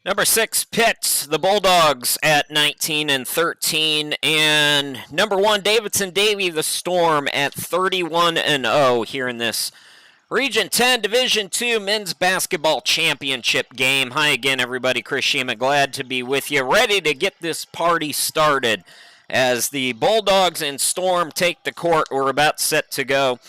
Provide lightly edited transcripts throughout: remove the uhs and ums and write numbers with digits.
Number 6, Pitt, the Bulldogs at 19-13, and number 1, Davidson-Davie, the Storm at 31-0 here in this Region 10 Division 2 Men's Basketball Championship game. Hi again, everybody. Chris Shima, glad to be with you. Ready to get this party started as the Bulldogs and Storm take the court. We're about set to go.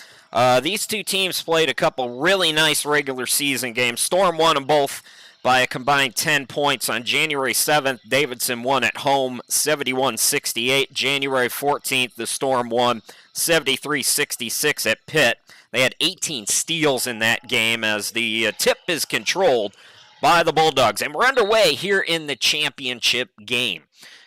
These two teams played a couple really nice regular season games. Storm won them both by a combined 10 points on January 7th. Davidson won at home 71-68. January 14th, the Storm won 73-66 at Pitt. They had 18 steals in that game as the tip is controlled by the Bulldogs. And we're underway here in the championship game.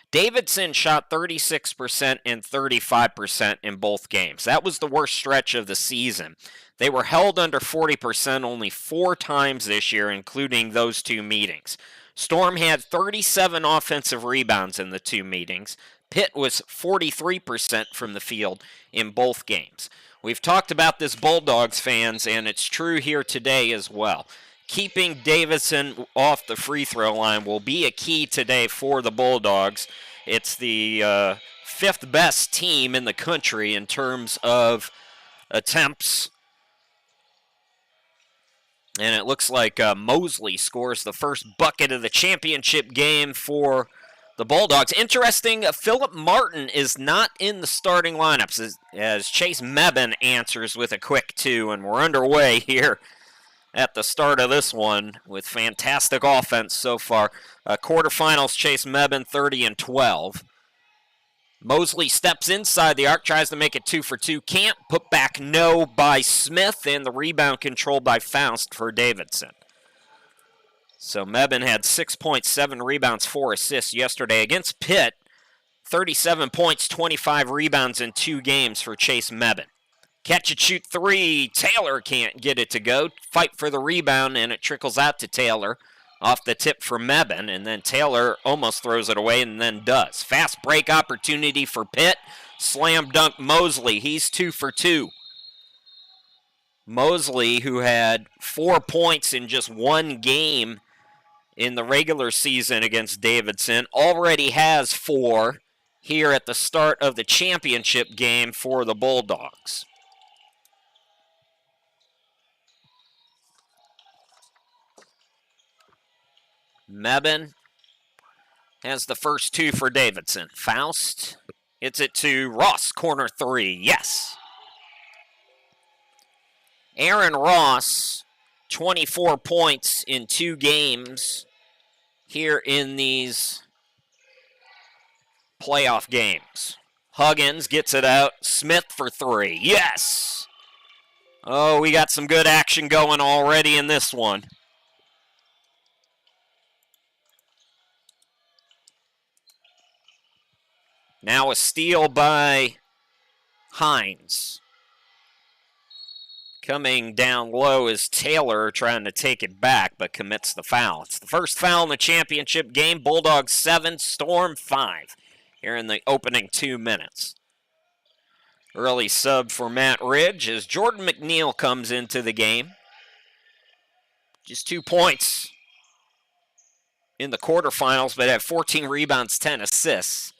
Davidson shot 36% and 35% in both games. That was the worst stretch of the season. They were held under 40% only 4 times this year, including those 2 meetings. Storm had 37 offensive rebounds in the 2 meetings. Pitt was 43% from the field in both games. We've talked about this, Bulldogs fans, and it's true here today as well. Keeping Davidson off the free throw line will be a key today for the Bulldogs. It's the 5th best team in the country in terms of attempts. And it looks like Mosley scores the first bucket of the championship game for the Bulldogs. Interesting, Philip Martin is not in the starting lineups as Chase Mebane answers with a quick 2, and we're underway here at the start of this one with fantastic offense so far. Quarterfinals, Chase Mebane 30-12. Mosley steps inside the arc, tries to make it 2 for 2. Can't. Put back no by Smith, and the rebound controlled by Faust for Davidson. So Mebane had 6.7 rebounds, 4 assists yesterday against Pitt. 37 points, 25 rebounds in 2 games for Chase Mebane. Catch and shoot 3. Taylor can't get it to go. Fight for the rebound, and it trickles out to Taylor off the tip for Mebane, and then Taylor almost throws it away and then does. Fast break opportunity for Pitt. Slam dunk Mosley. He's 2 for 2. Mosley, who had 4 points in just 1 game in the regular season against Davidson, already has 4 here at the start of the championship game for the Bulldogs. Mebane has the first 2 for Davidson. Faust hits it to Ross, corner 3. Yes. Aaron Ross, 24 points in 2 games here in these playoff games. Huggins gets it out. Smith for 3. Yes. Oh, we got some good action going already in this one. Now a steal by Hines. Coming down low is Taylor trying to take it back, but commits the foul. It's the first foul in the championship game. Bulldogs 7, Storm 5 here in the opening 2 minutes. Early sub for Matt Ridge as Jordan McNeil comes into the game. Just 2 points in the quarterfinals, but had 14 rebounds, 10 assists.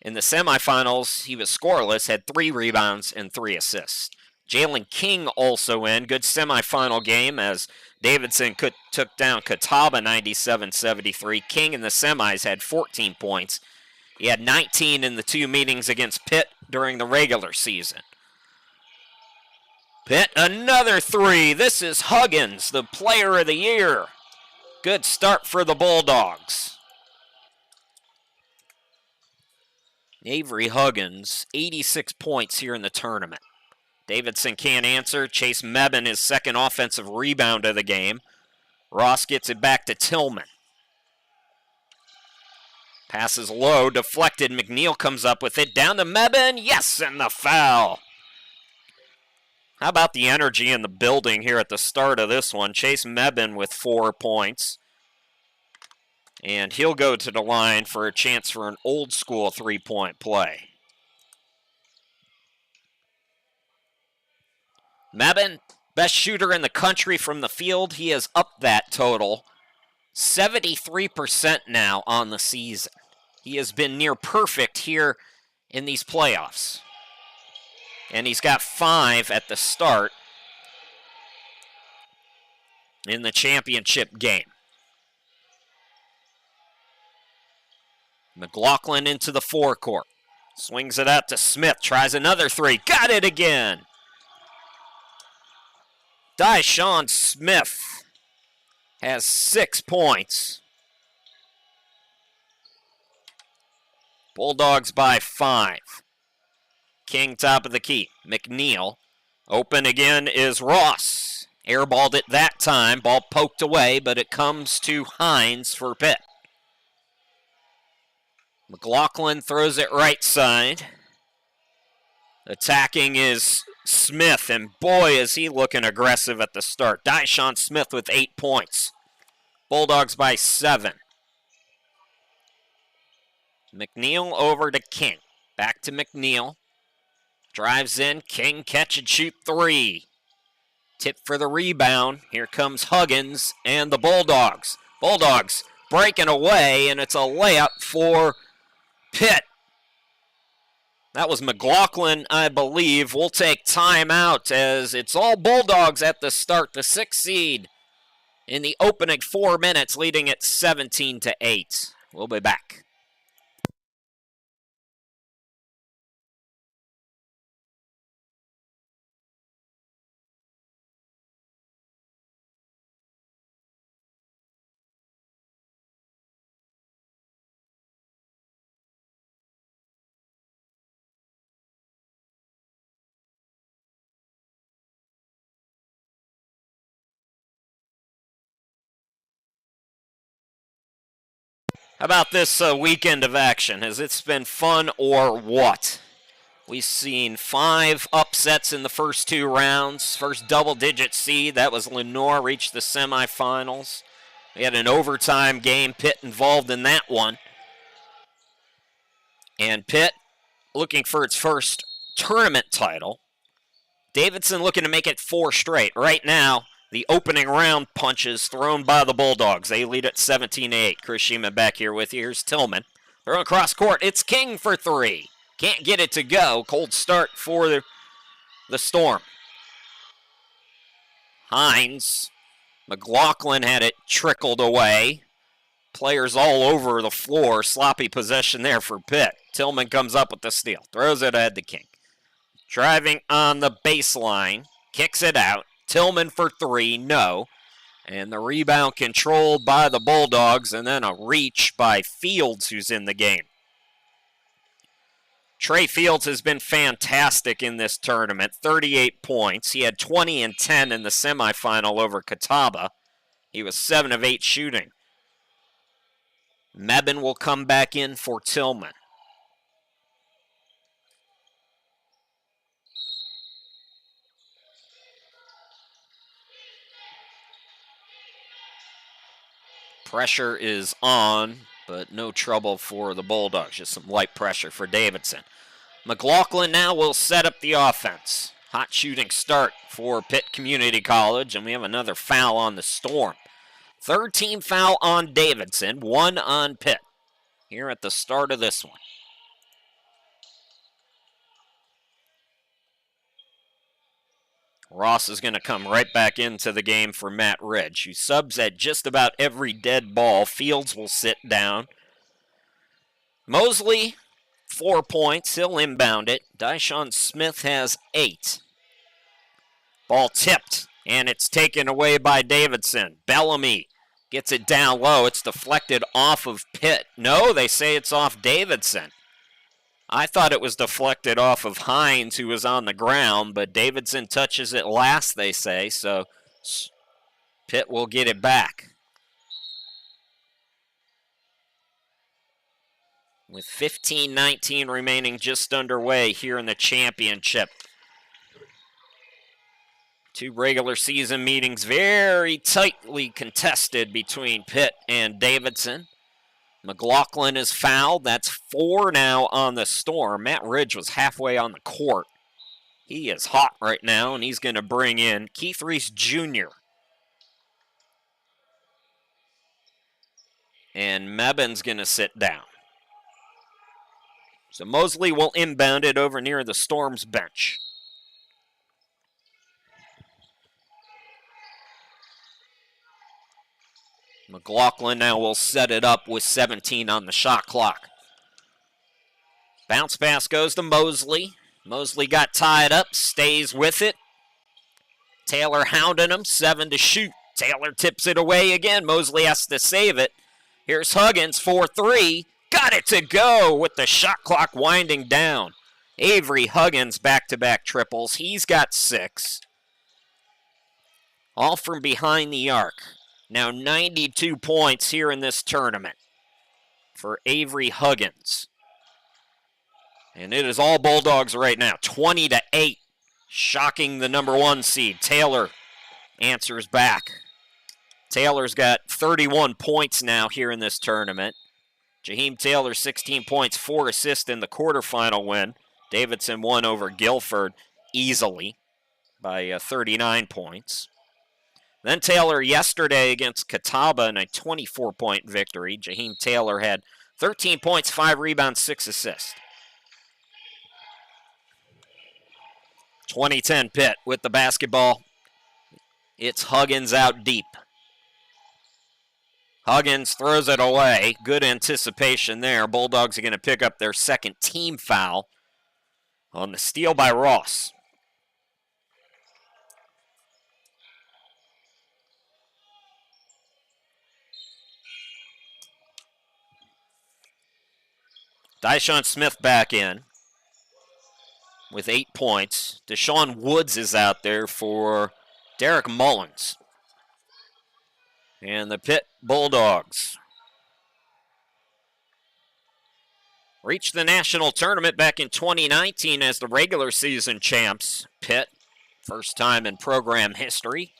In the semifinals, he was scoreless, had 3 rebounds and 3 assists. Jalen King also in. Good semifinal game as Davidson took down Catawba 97-73. King in the semis had 14 points. He had 19 in the 2 meetings against Pitt during the regular season. Pitt, another 3. This is Huggins, the player of the year. Good start for the Bulldogs. Avery Huggins, 86 points here in the tournament. Davidson can't answer. Chase Mebane, his second offensive rebound of the game. Ross gets it back to Tillman. Passes low, deflected. McNeil comes up with it. Down to Mebane. Yes, and the foul. How about the energy in the building here at the start of this one? Chase Mebane with 4 points. And he'll go to the line for a chance for an old school 3-point play. Mebane, best shooter in the country from the field. He has upped that total 73% now on the season. He has been near perfect here in these playoffs. And he's got 5 at the start in the championship game. McLaughlin into the forecourt. Swings it out to Smith. Tries another 3. Got it again. Daishawn Smith has 6 points. Bulldogs by 5. King top of the key. McNeil. Open again is Ross. Airballed it that time. Ball poked away, but it comes to Hines for Pitt. McLaughlin throws it right side. Attacking is Smith, and boy, is he looking aggressive at the start. Daishawn Smith with 8 points. Bulldogs by 7. McNeil over to King. Back to McNeil. Drives in. King catch and shoot 3. Tip for the rebound. Here comes Huggins and the Bulldogs. Bulldogs breaking away, and it's a layup for Pitt. That was McLaughlin, I believe. We'll take timeout as it's all Bulldogs at the start. The 6th seed in the opening 4 minutes, leading at 17-8. We'll be back. How about this weekend of action? Has it been fun or what? We've seen 5 upsets in the first 2 rounds. First double-digit seed, that was Lenore, reached the semifinals. We had an overtime game, Pitt involved in that one. And Pitt looking for its first tournament title. Davidson looking to make it 4 straight. Right now, the opening round punches thrown by the Bulldogs. They lead at 17-8. Chris Sheeman back here with you. Here's Tillman. Throwing across court. It's King for 3. Can't get it to go. Cold start for the Storm. Hines. McLaughlin had it trickled away. Players all over the floor. Sloppy possession there for Pitt. Tillman comes up with the steal. Throws it ahead to King. Driving on the baseline. Kicks it out. Tillman for 3, no. And the rebound controlled by the Bulldogs, and then a reach by Fields, who's in the game. Trey Fields has been fantastic in this tournament, 38 points. He had 20 and 10 in the semifinal over Catawba. He was 7 of 8 shooting. Mebane will come back in for Tillman. Pressure is on, but no trouble for the Bulldogs. Just some light pressure for Davidson. McLaughlin now will set up the offense. Hot shooting start for Pitt Community College, and we have another foul on the Storm. 3rd team foul on Davidson, 1 on Pitt here at the start of this one. Ross is going to come right back into the game for Matt Ridge, who subs at just about every dead ball. Fields will sit down. Mosley, 4 points. He'll inbound it. Daishawn Smith has 8. Ball tipped, and it's taken away by Davidson. Bellamy gets it down low. It's deflected off of Pitt. No, they say it's off Davidson. I thought it was deflected off of Hines, who was on the ground, but Davidson touches it last, they say, so Pitt will get it back. With 15-19 remaining just underway here in the championship. 2 regular season meetings very tightly contested between Pitt and Davidson. McLaughlin is fouled. That's 4 now on the Storm. Matt Ridge was halfway on the court. He is hot right now, and he's going to bring in Keith Reese Jr. And Mebben's going to sit down. So Mosley will inbound it over near the Storm's bench. McLaughlin now will set it up with 17 on the shot clock. Bounce pass goes to Mosley. Mosley got tied up, stays with it. Taylor hounding him, 7 to shoot. Taylor tips it away again. Mosley has to save it. Here's Huggins, 4-3. Got it to go with the shot clock winding down. Avery Huggins back-to-back triples. He's got 6. All from behind the arc. Now 92 points here in this tournament for Avery Huggins. And it is all Bulldogs right now, 20-8. Shocking the number 1 seed. Taylor answers back. Taylor's got 31 points now here in this tournament. Jaheim Taylor, 16 points, 4 assists in the quarterfinal win. Davidson won over Guilford easily by 39 points. Then Taylor yesterday against Catawba in a 24-point victory. Jaheim Taylor had 13 points, 5 rebounds, 6 assists. 2010 Pitt with the basketball. It's Huggins out deep. Huggins throws it away. Good anticipation there. Bulldogs are going to pick up their second team foul on the steal by Ross. Dyshawn Smith back in with 8 points. Deshaun Woods is out there for Derek Mullins. And the Pitt Bulldogs reached the national tournament back in 2019 as the regular season champs. Pitt, first time in program history,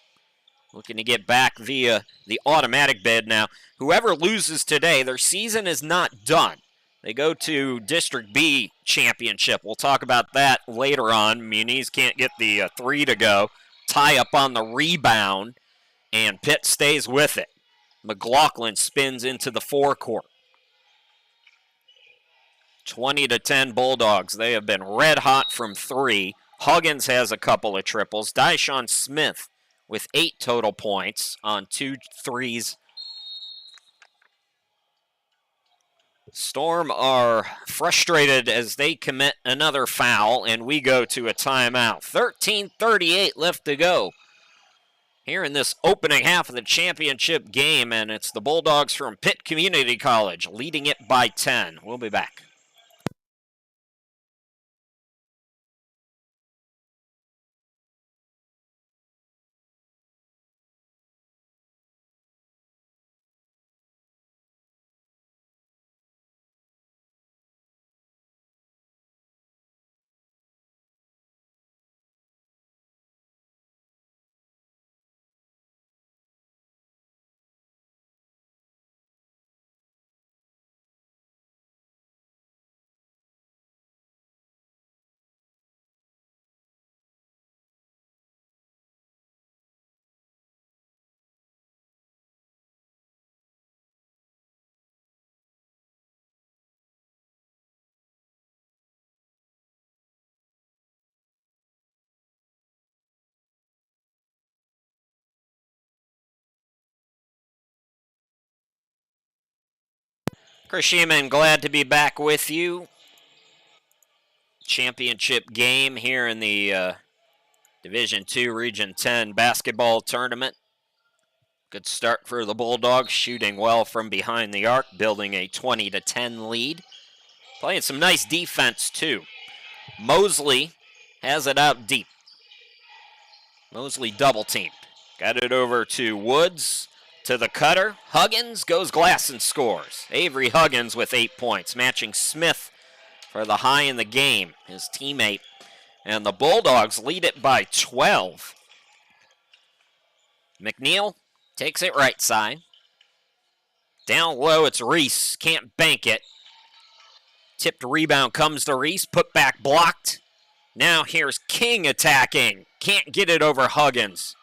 looking to get back via the automatic bid. Now, whoever loses today, their season is not done. They go to District B championship. We'll talk about that later on. Muniz can't get the 3 to go. Tie up on the rebound, and Pitt stays with it. McLaughlin spins into the forecourt. 20-10 Bulldogs. They have been red hot from 3. Huggins has a couple of triples. Dyshawn Smith with 8 total points on 2 threes. Storm are frustrated as they commit another foul, and we go to a timeout. 13:38 left to go here in this opening half of the championship game, and it's the Bulldogs from Pitt Community College leading it by 10. We'll be back. Chris Sheeman, glad to be back with you. Championship game here in the Division II Region 10 basketball tournament. Good start for the Bulldogs, shooting well from behind the arc, building a 20-10 lead. Playing some nice defense, too. Mosley has it out deep. Mosley double-teamed. Got it over to Woods. To the cutter, Huggins goes glass and scores. Avery Huggins with 8 points, matching Smith for the high in the game, his teammate. And the Bulldogs lead it by 12. McNeil takes it right side. Down low, it's Reese, can't bank it. Tipped rebound comes to Reese, put back blocked. Now here's King attacking, can't get it over Huggins.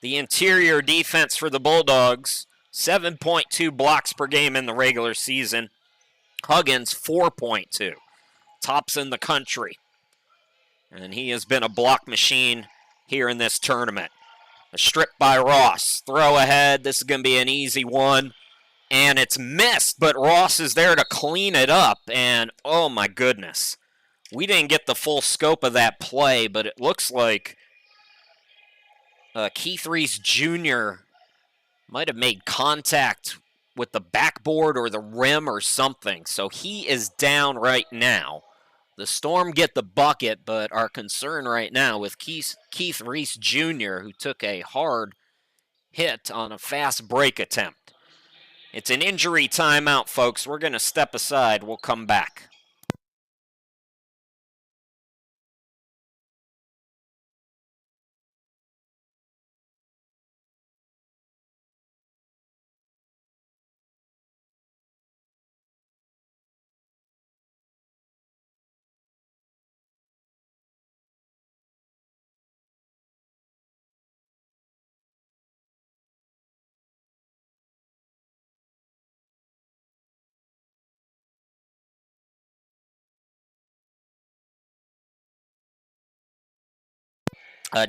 The interior defense for the Bulldogs 7.2 blocks per game in the regular season. Huggins, 4.2. Tops in the country. And he has been a block machine here in this tournament. A strip by Ross. Throw ahead. This is going to be an easy one. And it's missed, but Ross is there to clean it up. And, oh my goodness. We didn't get the full scope of that play, but it looks like Keith Reese Jr. might have made contact with the backboard or the rim or something. So he is down right now. The Storm get the bucket, but our concern right now with Keith Reese Jr., who took a hard hit on a fast break attempt. It's an injury timeout, folks. We're going to step aside. We'll come back.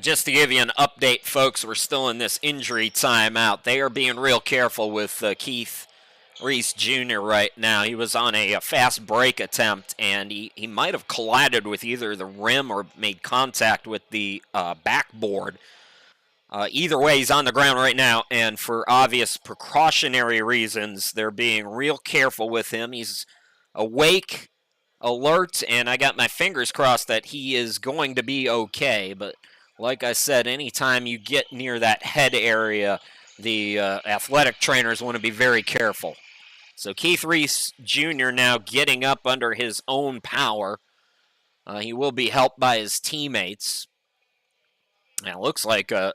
Just to give you an update, folks, we're still in this injury timeout. They are being real careful with Keith Reese Jr. right now. He was on a fast break attempt, and he might have collided with either the rim or made contact with the backboard. Either way, he's on the ground right now, and for obvious precautionary reasons, they're being real careful with him. He's awake, alert, and I got my fingers crossed that he is going to be okay, but like I said, anytime you get near that head area, the athletic trainers want to be very careful. So Keith Reese Jr. now getting up under his own power. He will be helped by his teammates. Now, looks like the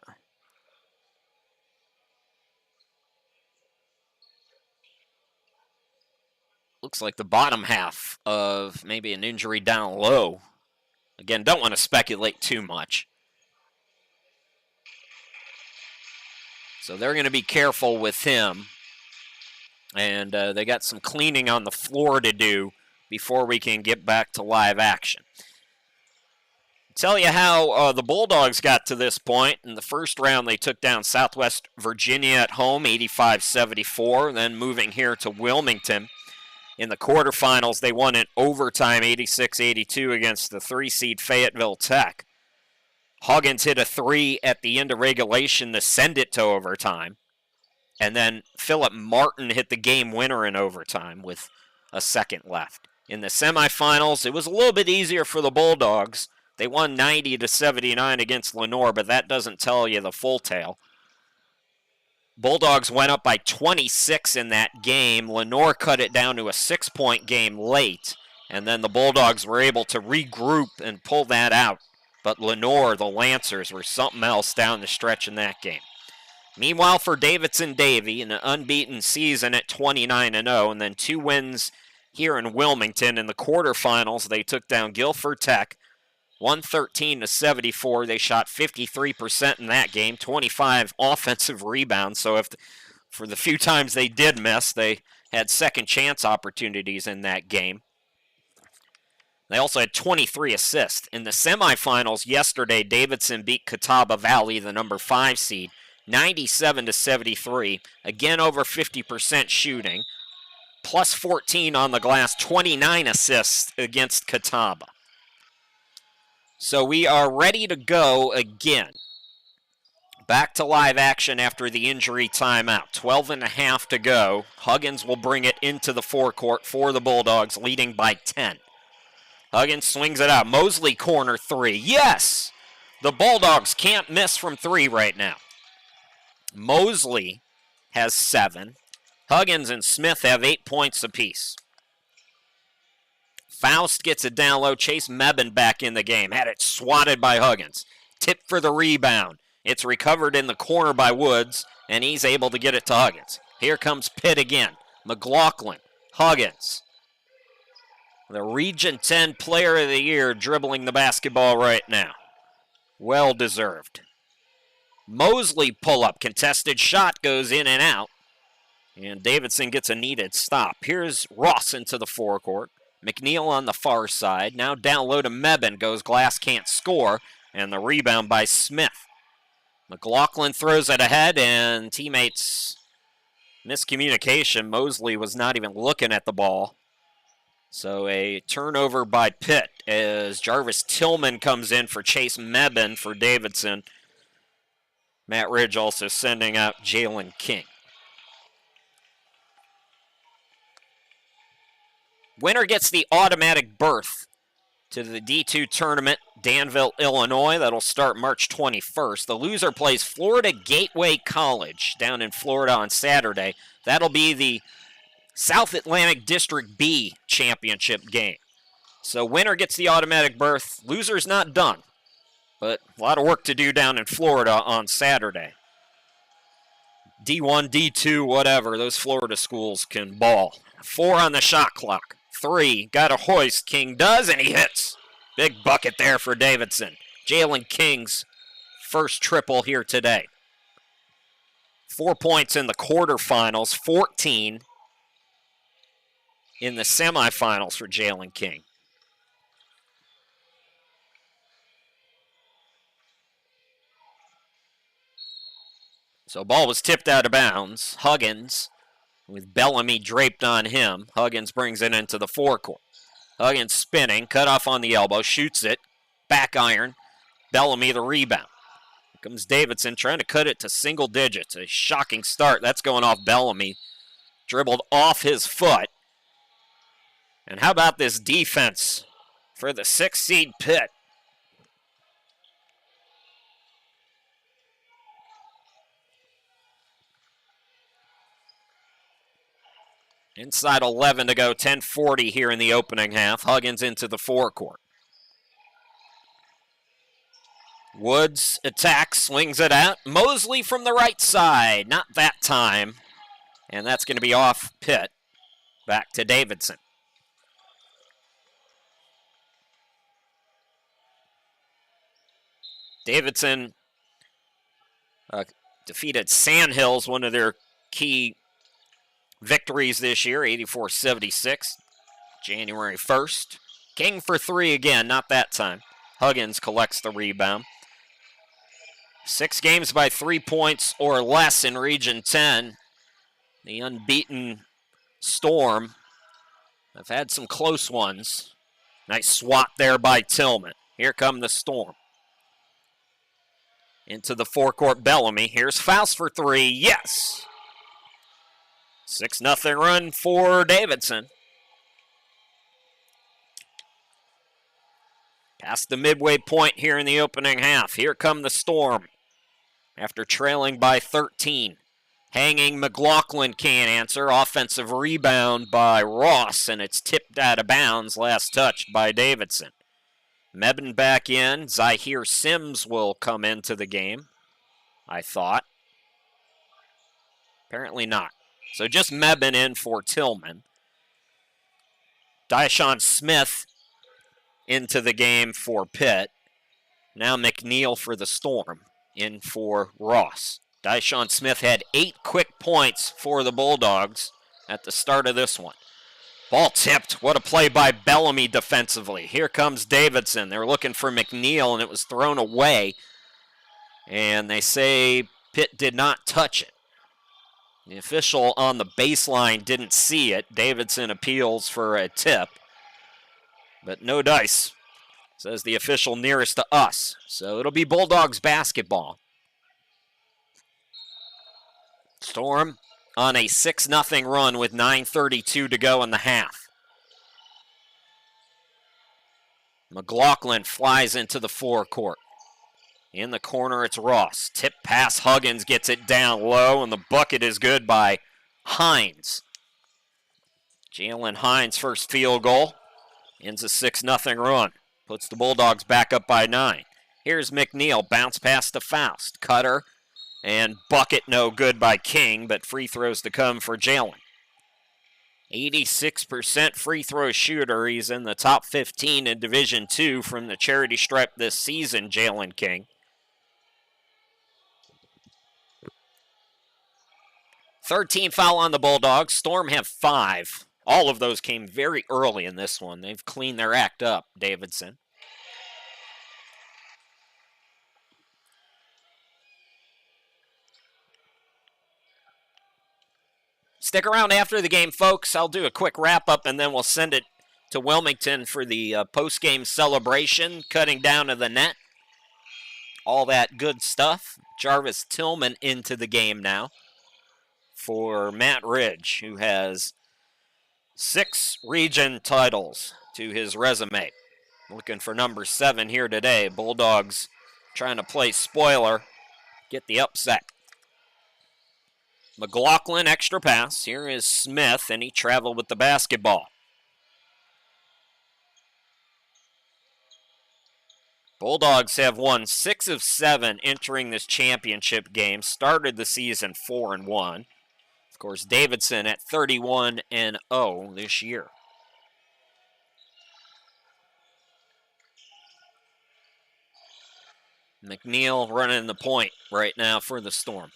bottom half of maybe an injury down low. Again, don't want to speculate too much. So they're going to be careful with him. And they got some cleaning on the floor to do before we can get back to live action. Tell you how the Bulldogs got to this point. In the first round, they took down Southwest Virginia at home, 85-74. Then moving here to Wilmington. In the quarterfinals, they won in overtime, 86-82 against the 3-seed Fayetteville Tech. Huggins hit a 3 at the end of regulation to send it to overtime. And then Philip Martin hit the game winner in overtime with a second left. In the semifinals, it was a little bit easier for the Bulldogs. They won 90-79 against Lenoir, but that doesn't tell you the full tale. Bulldogs went up by 26 in that game. Lenoir cut it down to a 6-point game late, and then the Bulldogs were able to regroup and pull that out. But Lenoir, the Lancers, were something else down the stretch in that game. Meanwhile, for Davidson-Davie, an unbeaten season at 29-0, and then 2 wins here in Wilmington. In the quarterfinals, they took down Guilford Tech, 113-74. They shot 53% in that game, 25 offensive rebounds. So for the few times they did miss, they had second chance opportunities in that game. They also had 23 assists. In the semifinals yesterday, Davidson beat Catawba Valley, the number 5 seed, 97-73. Again, over 50% shooting. Plus 14 on the glass, 29 assists against Catawba. So we are ready to go again. Back to live action after the injury timeout. 12.5 to go. Huggins will bring it into the forecourt for the Bulldogs, leading by 10. Huggins swings it out. Mosley corner 3. Yes! The Bulldogs can't miss from 3 right now. Mosley has 7. Huggins and Smith have 8 points apiece. Faust gets it down low. Chase Mebane back in the game. Had it swatted by Huggins. Tipped for the rebound. It's recovered in the corner by Woods, and he's able to get it to Huggins. Here comes Pitt again. McLaughlin. Huggins. The Region 10 Player of the Year dribbling the basketball right now. Well deserved. Mosley pull-up. Contested shot goes in and out. And Davidson gets a needed stop. Here's Ross into the forecourt. McNeil on the far side. Now down low to Mebane. Goes Glass, can't score. And the rebound by Smith. McLaughlin throws it ahead, and teammates miscommunication. Mosley was not even looking at the ball. So a turnover by Pitt as Jarvis Tillman comes in for Chase Mebane for Davidson. Matt Ridge also sending out Jalen King. Winner gets the automatic berth to the D2 tournament, Danville, Illinois. That'll start March 21st. The loser plays Florida Gateway College down in Florida on Saturday. That'll be the South Atlantic District B championship game. So winner gets the automatic berth. Loser's not done, but a lot of work to do down in Florida on Saturday. D1, D2, whatever, those Florida schools can ball. 4 on the shot clock. 3, got a hoist. King does, and he hits. Big bucket there for Davidson. Jalen King's first triple here today. 4 points in the quarterfinals, 14 in the semifinals for Jalen King. So ball was tipped out of bounds. Huggins with Bellamy draped on him. Huggins brings it into the forecourt. Huggins spinning, cut off on the elbow, shoots it, back iron. Bellamy the rebound. Here comes Davidson trying to cut it to single digits. A shocking start. That's going off Bellamy. Dribbled off his foot. And how about this defense for the 6th seed Pitt? Inside 11 to go, 10:40 here in the opening half. Huggins into the forecourt. Woods attacks, swings it out. Mosley from the right side, not that time. And that's going to be off Pitt. Back to Davidson. Davidson defeated Sandhills, one of their key victories this year, 84-76, January 1st. King for 3 again, not that time. Huggins collects the rebound. 6 games by 3 points or less in Region 10. The unbeaten Storm have had some close ones. Nice swat there by Tillman. Here come the Storm. Into the forecourt, Bellamy. Here's Faust for 3. Yes! 6-0 run for Davidson. Past the midway point here in the opening half. Here come the Storm. After trailing by 13. Hanging McLaughlin can't answer. Offensive rebound by Ross, and it's tipped out of bounds. Last touched by Davidson. Mebane back in. Zahir Sims will come into the game, I thought. Apparently not. So just Mebane in for Tillman. Dyshawn Smith into the game for Pitt. Now McNeil for the Storm in for Ross. Dyshawn Smith had 8 quick points for the Bulldogs at the start of this one. Ball tipped. What a play by Bellamy defensively. Here comes Davidson. They were looking for McNeil, and it was thrown away. And they say Pitt did not touch it. The official on the baseline didn't see it. Davidson appeals for a tip. But no dice, says the official nearest to us. So it'll be Bulldogs basketball. Storm on a 6-0 run with 9:32 to go in the half. McLaughlin flies into the forecourt. In the corner, it's Ross. Tip pass, Huggins gets it down low, and the bucket is good by Hines. Jalen Hines' first field goal ends a 6-0 run. Puts the Bulldogs back up by 9. Here's McNeil, bounce pass to Faust. Cutter and bucket no good by King, but free throws to come for Jalen. 86% free throw shooter. He's in the top 15 in Division II from the charity stripe this season, Jalen King. 13 foul on the Bulldogs. Storm have 5. All of those came very early in this one. They've cleaned their act up, Davidson. Stick around after the game, folks. I'll do a quick wrap-up, and then we'll send it to Wilmington for the post-game celebration, cutting down to the net. All that good stuff. Jarvis Tillman into the game now for Matt Ridge, who has 6 region titles to his resume. Looking for number 7 here today. Bulldogs trying to play spoiler, get the upset. McLaughlin, extra pass. Here is Smith, and he traveled with the basketball. Bulldogs have won 6 of 7 entering this championship game. Started the season 4-1. Of course, Davidson at 31-0 this year. McNeil running the point right now for the Storm.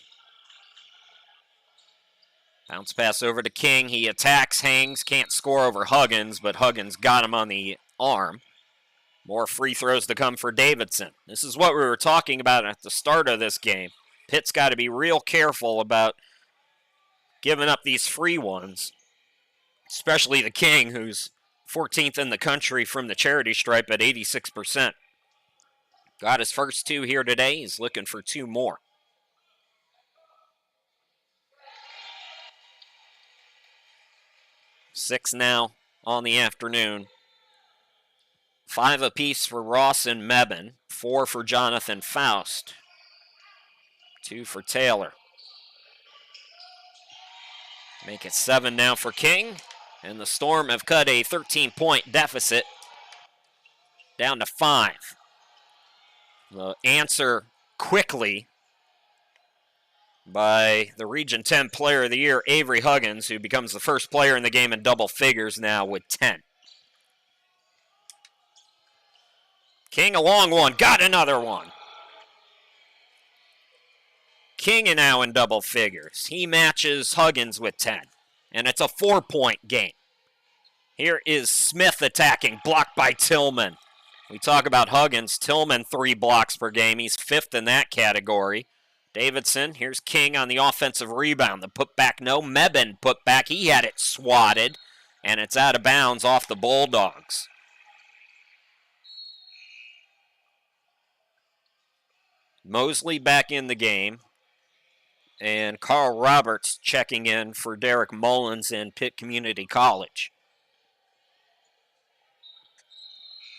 Bounce pass over to King. He attacks, hangs, can't score over Huggins, but Huggins got him on the arm. More free throws to come for Davidson. This is what we were talking about at the start of this game. Pitt's got to be real careful about giving up these free ones, especially the King, who's 14th in the country from the charity stripe at 86%. Got his first 2 here today. He's looking for 2 more. Six now on the afternoon. 5 apiece for Ross and Mebane. 4 for Jonathan Faust. 2 for Taylor. Make it 7 now for King. And the Storm have cut a 13-point deficit down to 5. The answer quickly by the Region 10 Player of the Year, Avery Huggins, who becomes the first player in the game in double figures now with 10. King, a long one, got another one. King now in double figures. He matches Huggins with 10, and it's a 4-point game. Here is Smith attacking, blocked by Tillman. We talk about Huggins. Tillman, 3 blocks per game. He's 5th in that category. Davidson, here's King on the offensive rebound. The putback, no. Mebane put back. He had it swatted, and it's out of bounds off the Bulldogs. Mosley back in the game, and Carl Roberts checking in for Derek Mullins in Pitt Community College.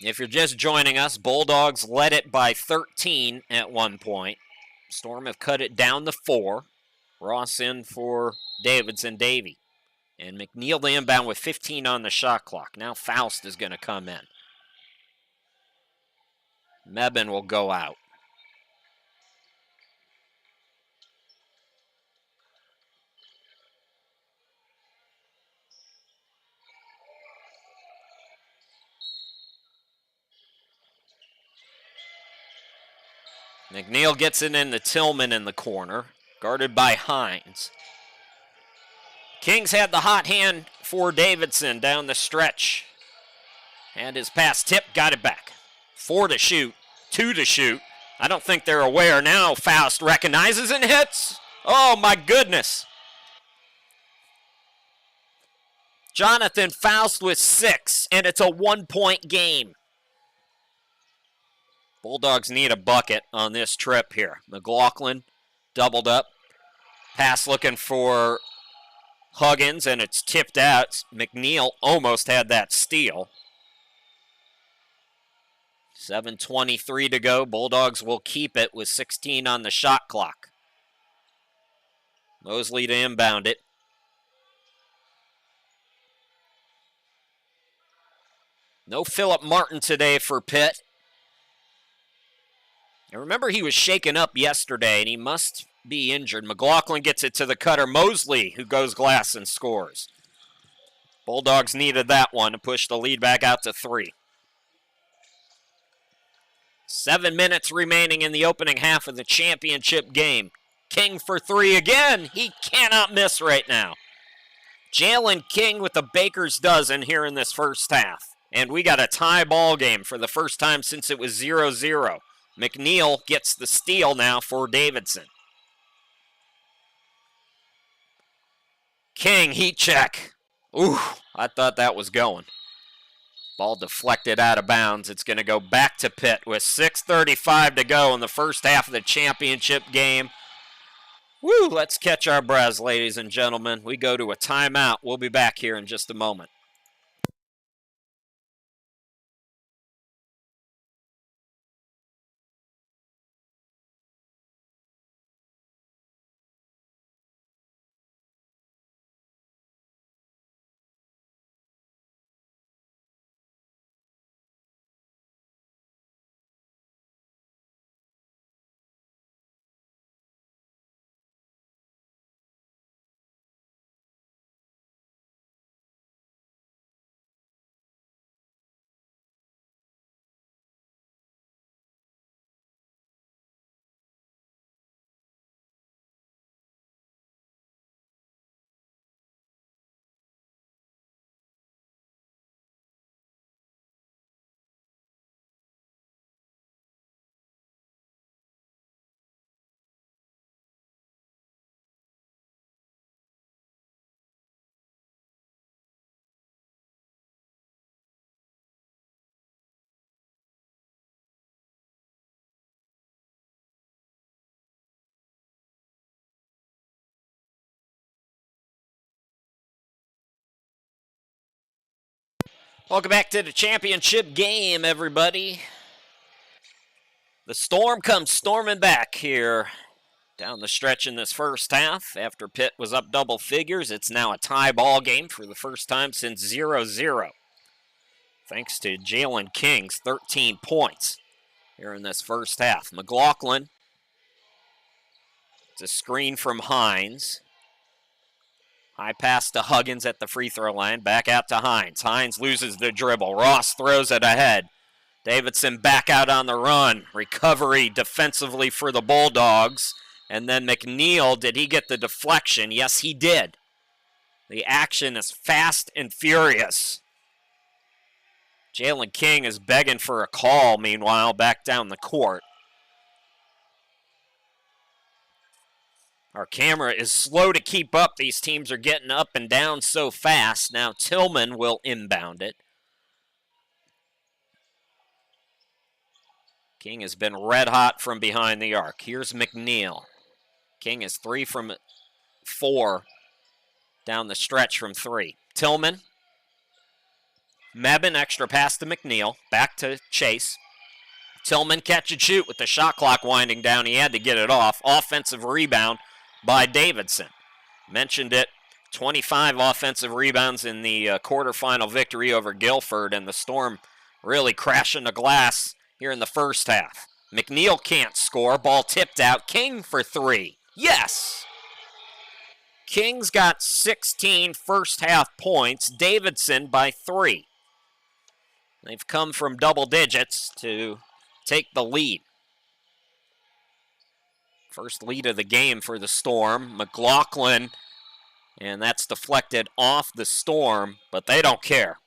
If you're just joining us, Bulldogs led it by 13 at one point. Storm have cut it down to 4. Ross in for Davidson-Davie. And McNeil the inbound with 15 on the shot clock. Now Faust is going to come in. Mebane will go out. McNeil gets it into Tillman in the corner, guarded by Hines. King's had the hot hand for Davidson down the stretch. And his pass tip, got it back. 4 to shoot, 2 to shoot. I don't think they're aware now. Faust recognizes and hits. Oh my goodness. Jonathan Faust with 6, and it's a 1-point game. Bulldogs need a bucket on this trip here. McLaughlin doubled up. Pass looking for Huggins, and it's tipped out. McNeil almost had that steal. 7:23 to go. Bulldogs will keep it with 16 on the shot clock. Mosley to inbound it. No Philip Martin today for Pitt. And remember, he was shaken up yesterday, and he must be injured. McLaughlin gets it to the cutter. Mosley, who goes glass and scores. Bulldogs needed that one to push the lead back out to 3. 7 minutes remaining in the opening half of the championship game. King for three again. He cannot miss right now. Jalen King with the baker's dozen here in this first half. And we got a tie ball game for the first time since it was 0-0. McNeil gets the steal now for Davidson. King, heat check. Ooh, I thought that was going. Ball deflected out of bounds. It's going to go back to Pitt with 6:35 to go in the first half of the championship game. Woo, let's catch our breaths, ladies and gentlemen. We go to a timeout. We'll be back here in just a moment. Welcome back to the championship game, everybody. The Storm comes storming back here down the stretch in this first half. After Pitt was up double figures, it's now a tie ball game for the first time since 0-0. Thanks to Jalen King's 13 points here in this first half. McLaughlin, it's a screen from Hines. High pass to Huggins at the free throw line. Back out to Hines. Hines loses the dribble. Ross throws it ahead. Davidson back out on the run. Recovery defensively for the Bulldogs. And then McNeil, did he get the deflection? Yes, he did. The action is fast and furious. Jalen King is begging for a call, meanwhile, back down the court. Our camera is slow to keep up. These teams are getting up and down so fast. Now Tillman will inbound it. King has been red hot from behind the arc. Here's McNeil. King is 3 from 4 down the stretch from 3. Tillman. Mebane, extra pass to McNeil. Back to Chase. Tillman catch and shoot with the shot clock winding down. He had to get it off. Offensive rebound by Davidson. Mentioned it, 25 offensive rebounds in the quarterfinal victory over Guilford, and the Storm really crashing the glass here in the first half. McNeil can't score. Ball tipped out. King for 3. Yes! King's got 16 first half points. Davidson by 3. They've come from double digits to take the lead. First lead of the game for the Storm. McLaughlin, and that's deflected off the Storm, but they don't care.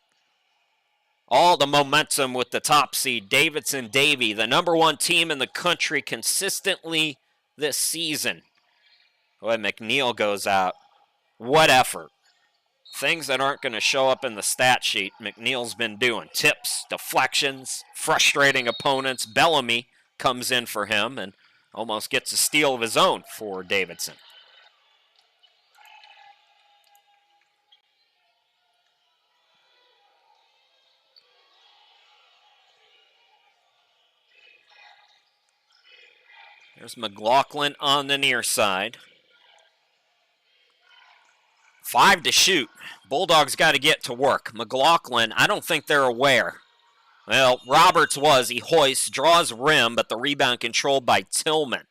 All the momentum with the top seed, Davidson-Davie, the #1 team in the country consistently this season. Boy, McNeil goes out. What effort. Things that aren't going to show up in the stat sheet, McNeil's been doing. Tips, deflections, frustrating opponents. Bellamy comes in for him and almost gets a steal of his own for Davidson. There's McLaughlin on the near side. 5 to shoot. Bulldogs got to get to work. McLaughlin, I don't think they're aware. Well, Roberts was. He hoists, draws rim, but the rebound controlled by Tillman.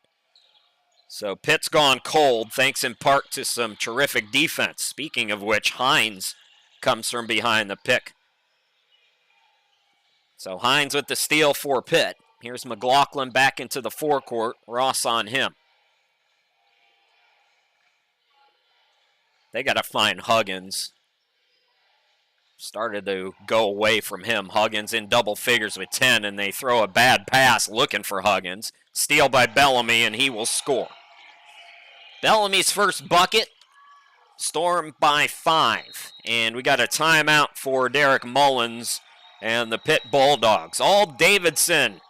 So Pitt's gone cold, thanks in part to some terrific defense. Speaking of which, Hines comes from behind the pick. So Hines with the steal for Pitt. Here's McLaughlin back into the forecourt. Ross on him. They got to find Huggins. Started to go away from him. Huggins in double figures with 10, and they throw a bad pass looking for Huggins. Steal by Bellamy, and he will score. Bellamy's first bucket. Storm by 5. And we got a timeout for Derek Mullins and the Pitt Bulldogs. All Davidson.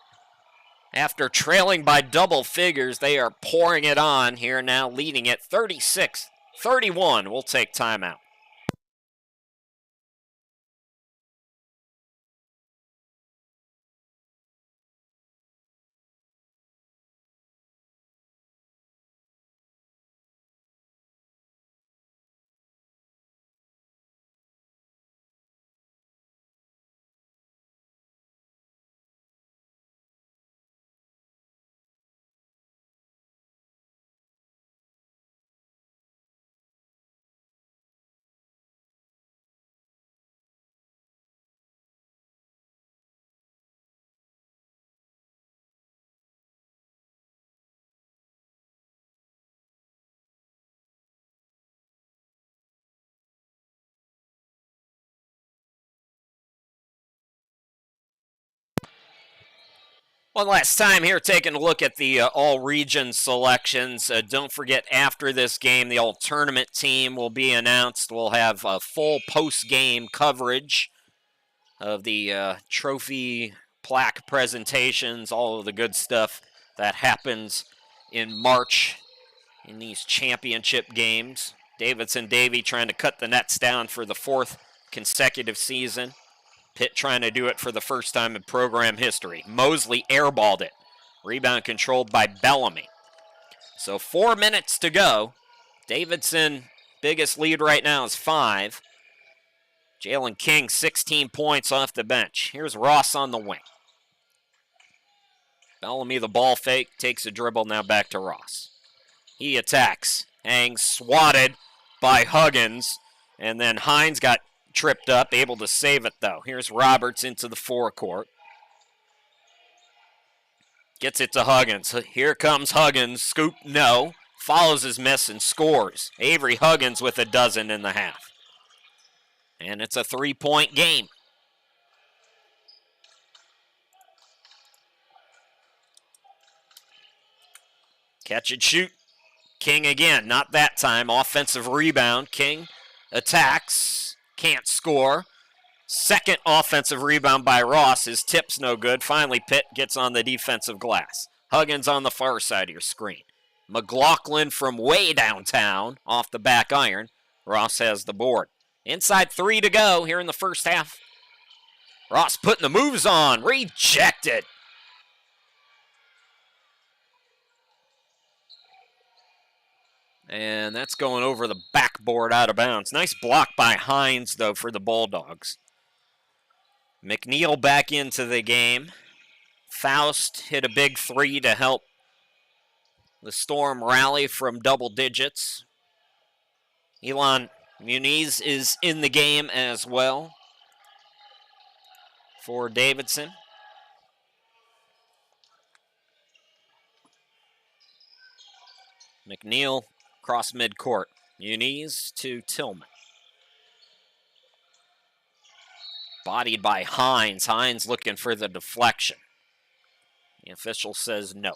After trailing by double figures, they are pouring it on here now, leading it 36-31. We'll take timeout. One last time here, taking a look at the all-region selections. Don't forget, after this game, the all-tournament team will be announced. We'll have full post-game coverage of the trophy plaque presentations, all of the good stuff that happens in March in these championship games. Davidson-Davie trying to cut the nets down for the 4th consecutive season. Pitt trying to do it for the first time in program history. Mosley airballed it. Rebound controlled by Bellamy. So 4 minutes to go. Davidson, biggest lead right now is 5. Jalen King, 16 points off the bench. Here's Ross on the wing. Bellamy, the ball fake, takes a dribble, now back to Ross. He attacks, hangs, swatted by Huggins, and then Hines got tripped up, able to save it though. Here's Roberts into the forecourt. Gets it to Huggins. Here comes Huggins. Scoop, no. Follows his miss and scores. Avery Huggins with a dozen in the half. And it's a 3-point game. Catch and shoot. King again, not that time. Offensive rebound. King attacks. Can't score. Second offensive rebound by Ross. His tip's no good. Finally, Pitt gets on the defensive glass. Huggins on the far side of your screen. McLaughlin from way downtown off the back iron. Ross has the board. Inside 3 to go here in the first half. Ross putting the moves on. Rejected. And that's going over the backboard out of bounds. Nice block by Hines, though, for the Bulldogs. McNeil back into the game. Faust hit a big 3 to help the Storm rally from double digits. Elon Muniz is in the game as well for Davidson. McNeil across midcourt. Muniz to Tillman. Bodied by Hines. Hines looking for the deflection. The official says no.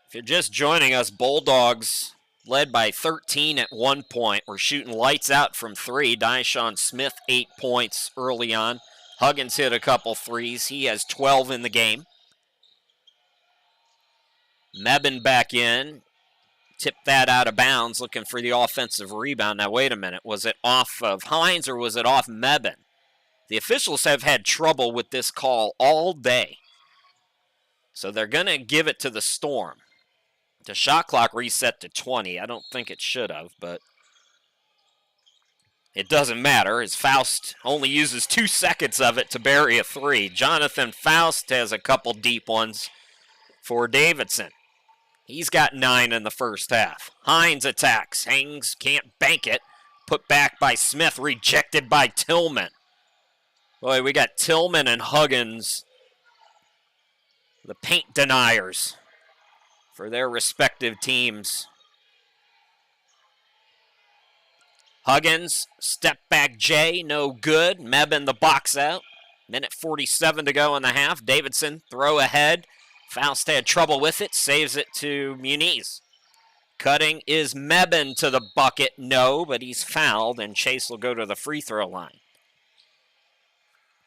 If you're just joining us, Bulldogs led by 13 at one point. We're shooting lights out from 3. Dyshawn Smith, 8 points early on. Huggins hit a couple threes. He has 12 in the game. Mebane back in. Tipped that out of bounds, looking for the offensive rebound. Now, wait a minute. Was it off of Hines or was it off Mebane? The officials have had trouble with this call all day. So they're going to give it to the Storm. The shot clock reset to 20. I don't think it should have, but it doesn't matter, as Faust only uses 2 seconds of it to bury a 3. Jonathan Faust has a couple deep ones for Davidson. He's got 9 in the first half. Hines attacks, hangs, can't bank it. Put back by Smith, rejected by Tillman. Boy, we got Tillman and Huggins, the paint deniers for their respective teams Huggins, step back J, no good. Mebane the box out. Minute 47 to go in the half. Davidson, throw ahead. Faust had trouble with it, saves it to Muniz. Cutting is Mebane to the bucket. No, but he's fouled, and Chase will go to the free throw line.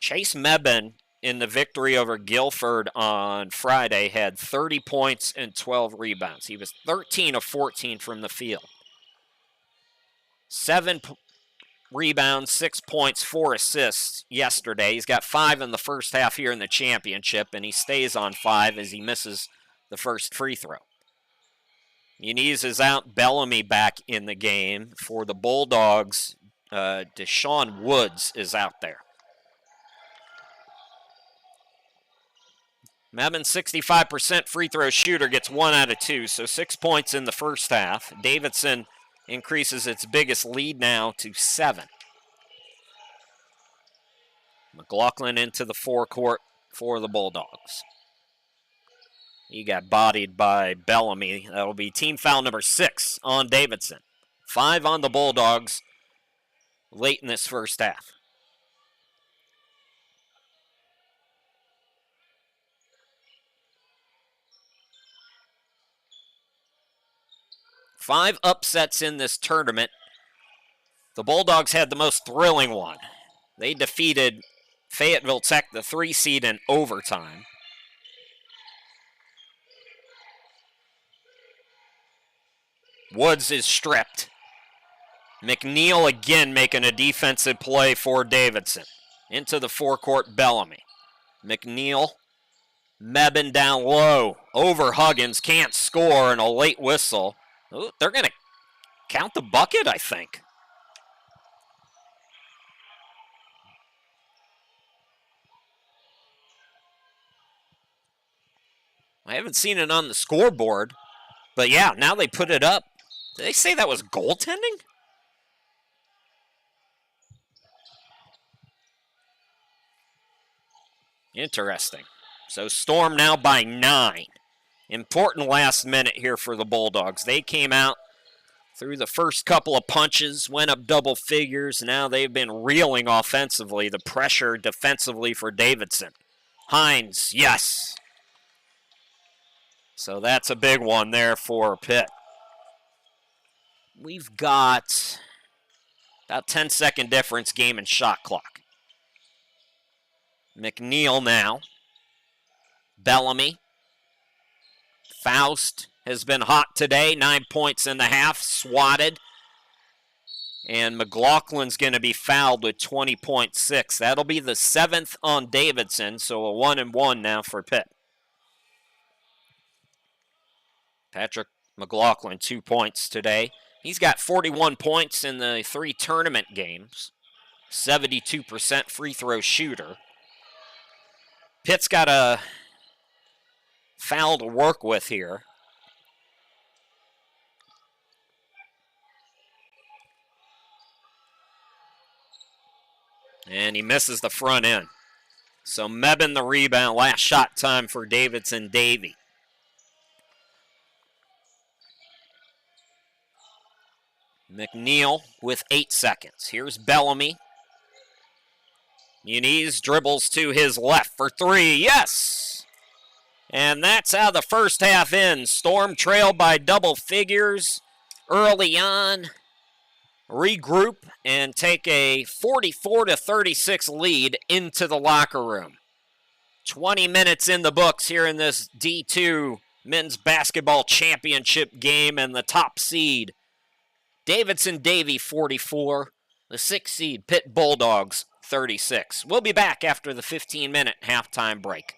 Chase Mebane, in the victory over Guilford on Friday, had 30 points and 12 rebounds. He was 13 of 14 from the field. 7 rebounds, 6 points, 4 assists yesterday. He's got 5 in the first half here in the championship, and he stays on 5 as he misses the first free throw. Muniz is out, Bellamy back in the game. For the Bulldogs, Deshaun Woods is out there. Mebane, 65% free throw shooter, gets 1 out of 2, so 6 points in the first half. Davidson increases its biggest lead now to 7. McLaughlin into the forecourt for the Bulldogs. He got bodied by Bellamy. That'll be team foul number 6 on Davidson. 5 on the Bulldogs late in this first half. Five upsets in this tournament. The Bulldogs had the most thrilling one. They defeated Fayetteville Tech, the 3 seed, in overtime. Woods is stripped. McNeil again making a defensive play for Davidson. Into the forecourt, Bellamy. McNeil, Mebane down low. Over Huggins, can't score, and a late whistle. Ooh, they're going to count the bucket, I think. I haven't seen it on the scoreboard, but yeah, now they put it up. Did they say that was goaltending? Interesting. So Storm now by 9. Important last minute here for the Bulldogs. They came out through the first couple of punches, went up double figures. Now they've been reeling offensively. The pressure defensively for Davidson. Hines, yes. So that's a big one there for Pitt. We've got about 10-second difference game and shot clock. McNeil now. Bellamy. Faust has been hot today. 9 points in the half. Swatted. And McLaughlin's going to be fouled with 20.6. That'll be the 7th on Davidson, so a 1-1 now for Pitt. Patrick McLaughlin, 2 points today. He's got 41 points in the 3 tournament games. 72% free throw shooter. Pitt's got a foul to work with here. And he misses the front end. So Mebane the rebound. Last shot time for Davidson-Davie. McNeil with 8 seconds. Here's Bellamy. Muniz dribbles to his left for 3. Yes! And that's how the first half ends. Storm trailed by double figures early on. Regroup and take a 44-36 lead into the locker room. 20 minutes in the books here in this D2 men's basketball championship game, and the top seed, Davidson-Davie 44, the 6th seed Pitt Bulldogs 36. We'll be back after the 15-minute halftime break.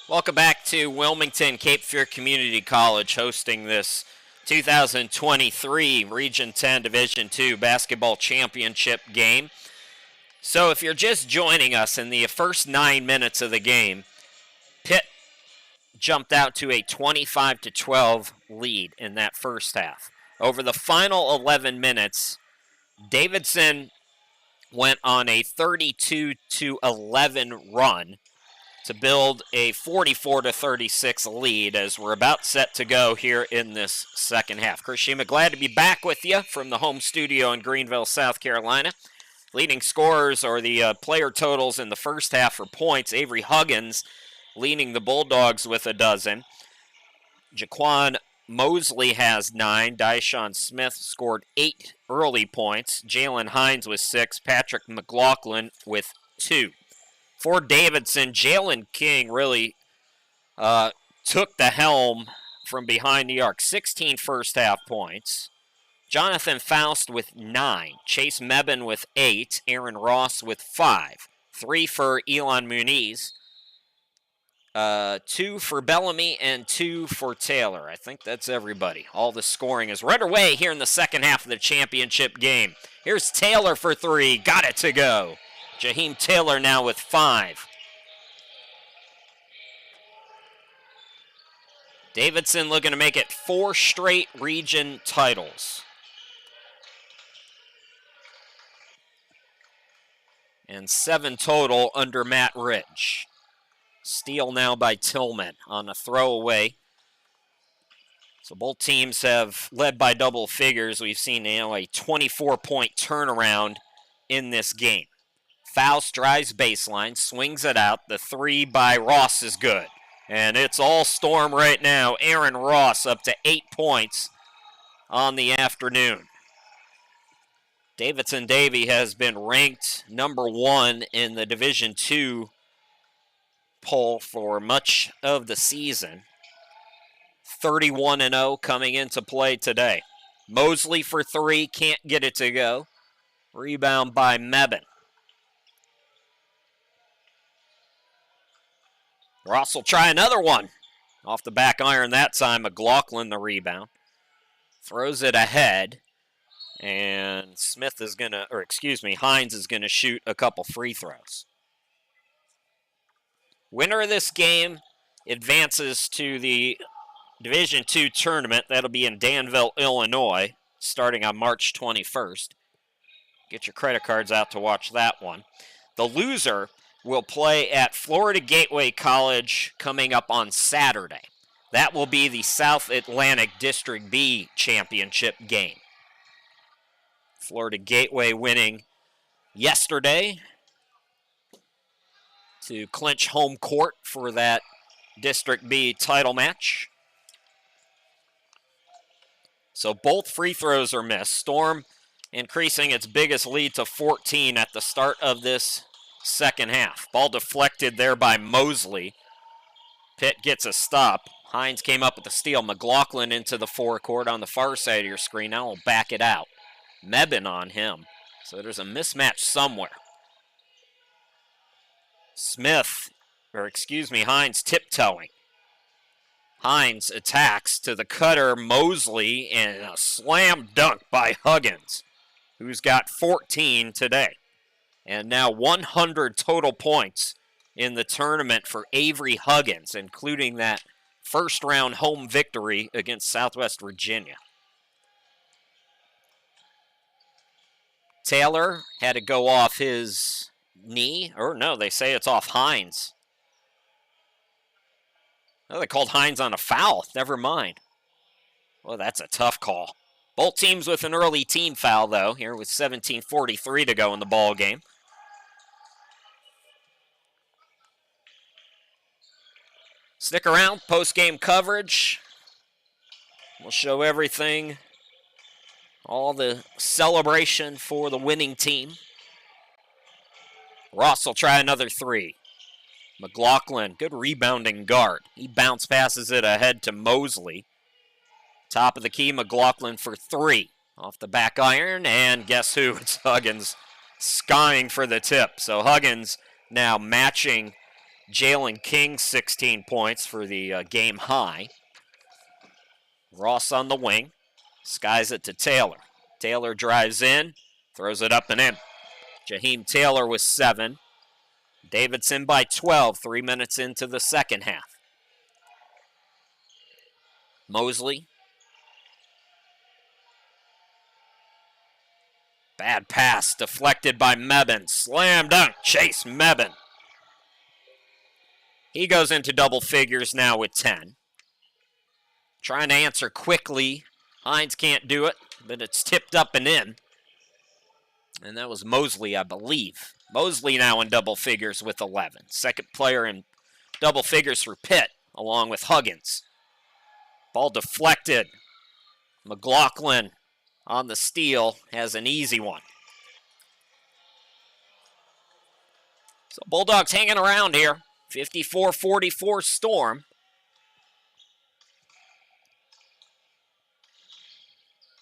Welcome back to Wilmington Cape Fear Community College, hosting this 2023 Region 10 Division II Basketball Championship game. So if you're just joining us, in the first 9 minutes of the game, Pitt jumped out to a 25-12 lead in that first half. Over the final 11 minutes, Davidson went on a 32-11 run to build a 44-36 lead as we're about set to go here in this second half. Chris Shima, glad to be back with you from the home studio in Greenville, South Carolina. Leading scorers are the player totals in the first half for points. Avery Huggins leading the Bulldogs with a dozen. Jaquan Mosley has 9. Dyshawn Smith scored 8 early points. Jalen Hines with 6. Patrick McLaughlin with 2. For Davidson, Jalen King really took the helm from behind the arc. 16 first half points. Jonathan Faust with 9. Chase Mebin with 8. Aaron Ross with 5. 3 for Elon Muniz. 2 for Bellamy and 2 for Taylor. I think that's everybody. All the scoring is right away here in the second half of the championship game. Here's Taylor for 3. Got it to go. Jaheim Taylor now with 5. Davidson looking to make it 4 straight region titles. And 7 total under Matt Rich. Steal now by Tillman on a throwaway. So both teams have led by double figures. We've seen now a 24-point turnaround in this game. Faust drives baseline, swings it out. The 3 by Ross is good. And it's all Storm right now. Aaron Ross up to 8 points on the afternoon. Davidson-Davie has been ranked number 1 in the Division II poll for much of the season. 31-0 coming into play today. Mosley for 3, can't get it to go. Rebound by Mebin. Ross will try another one. Off the back iron that time, McLaughlin the rebound. Throws it ahead. And Hines is going to shoot a couple free throws. Winner of this game advances to the Division II tournament. That'll be in Danville, Illinois, starting on March 21st. Get your credit cards out to watch that one. The loser will play at Florida Gateway College coming up on Saturday. That will be the South Atlantic District B championship game. Florida Gateway winning yesterday to clinch home court for that District B title match. So both free throws are missed. Storm increasing its biggest lead to 14 at the start of this second half. Ball deflected there by Mosley. Pitt gets a stop. Hines came up with the steal. McLaughlin into the forecourt on the far side of your screen. Now we'll back it out. Mebin on him. So there's a mismatch somewhere. Hines tiptoeing. Hines attacks to the cutter, Mosley, and a slam dunk by Huggins, who's got 14 today. And now 100 total points in the tournament for Avery Huggins, including that first-round home victory against Southwest Virginia. Taylor had to go off his knee. Or no, they say it's off Hines. Oh, they called Hines on a foul. Never mind. Well, that's a tough call. Both teams with an early team foul, though, here with 17:43 to go in the ball game. Stick around, post-game coverage. We'll show everything, all the celebration for the winning team. Ross will try another 3. McLaughlin, good rebounding guard. He bounce passes it ahead to Mosley. Top of the key, McLaughlin for 3. Off the back iron, and guess who? It's Huggins skying for the tip. So Huggins now matching Jalen King, 16 points for the game high. Ross on the wing. Skies it to Taylor. Taylor drives in, throws it up and in. Jaheim Taylor with 7. Davidson by 12, 3 minutes into the second half. Mosley. Bad pass, deflected by Mebane. Slam dunk, Chase Mebane. He goes into double figures now with 10. Trying to answer quickly. Hines can't do it, but it's tipped up and in. And that was Mosley, I believe. Mosley now in double figures with 11. Second player in double figures for Pitt, along with Huggins. Ball deflected. McLaughlin on the steal has an easy one. So Bulldogs hanging around here. 54-44 Storm.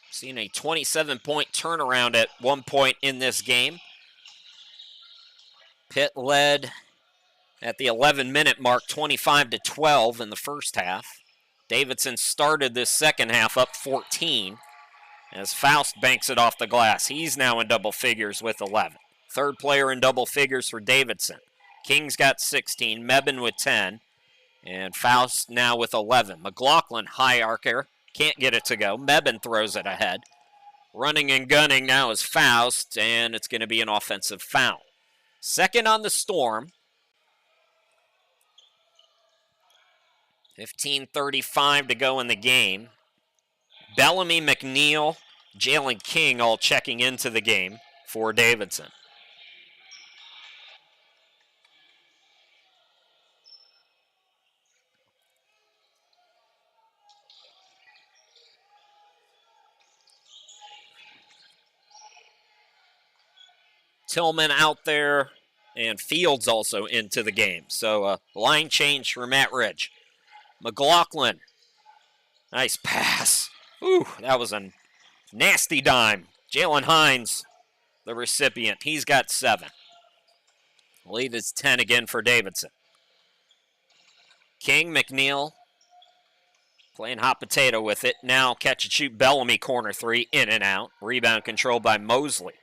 Seen a 27-point turnaround at one point in this game. Pitt led at the 11-minute mark, 25-12 in the first half. Davidson started this second half up 14 as Faust banks it off the glass. He's now in double figures with 11. Third player in double figures for Davidson. King's got 16, Mebane with 10, and Faust now with 11. McLaughlin, high archer, can't get it to go. Mebane throws it ahead. Running and gunning now is Faust, and it's going to be an offensive foul. Second on the Storm. 15:35 to go in the game. Bellamy, McNeil, Jalen King all checking into the game for Davidson. Tillman out there, and Fields also into the game. So line change for Matt Ridge. McLaughlin, nice pass. Ooh, that was a nasty dime. Jalen Hines, the recipient, he's got 7. Lead is 10 again for Davidson. King, McNeil, playing hot potato with it. Now catch and shoot Bellamy, corner 3, in and out. Rebound controlled by Mosley.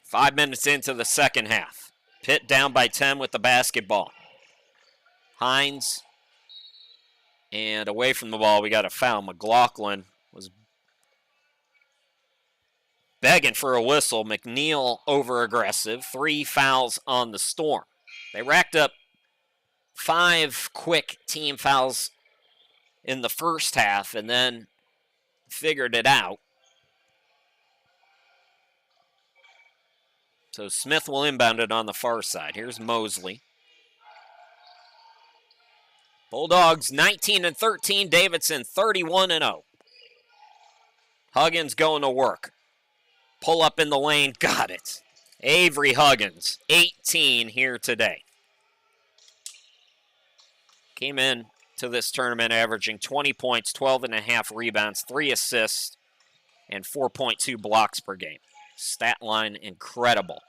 5 minutes into the second half. Pitt down by 10 with the basketball. Hines, and away from the ball, we got a foul. McLaughlin was begging for a whistle. McNeil over-aggressive. 3 fouls on the Storm. They racked up 5 quick team fouls in the first half and then figured it out. So Smith will inbound it on the far side. Here's Mosley. Bulldogs 19-13, Davidson 31-0. Huggins going to work. Pull up in the lane, got it. Avery Huggins, 18 here today. Came in to this tournament averaging 20 points, 12.5 rebounds, 3 assists, and 4.2 blocks per game. Stat line incredible.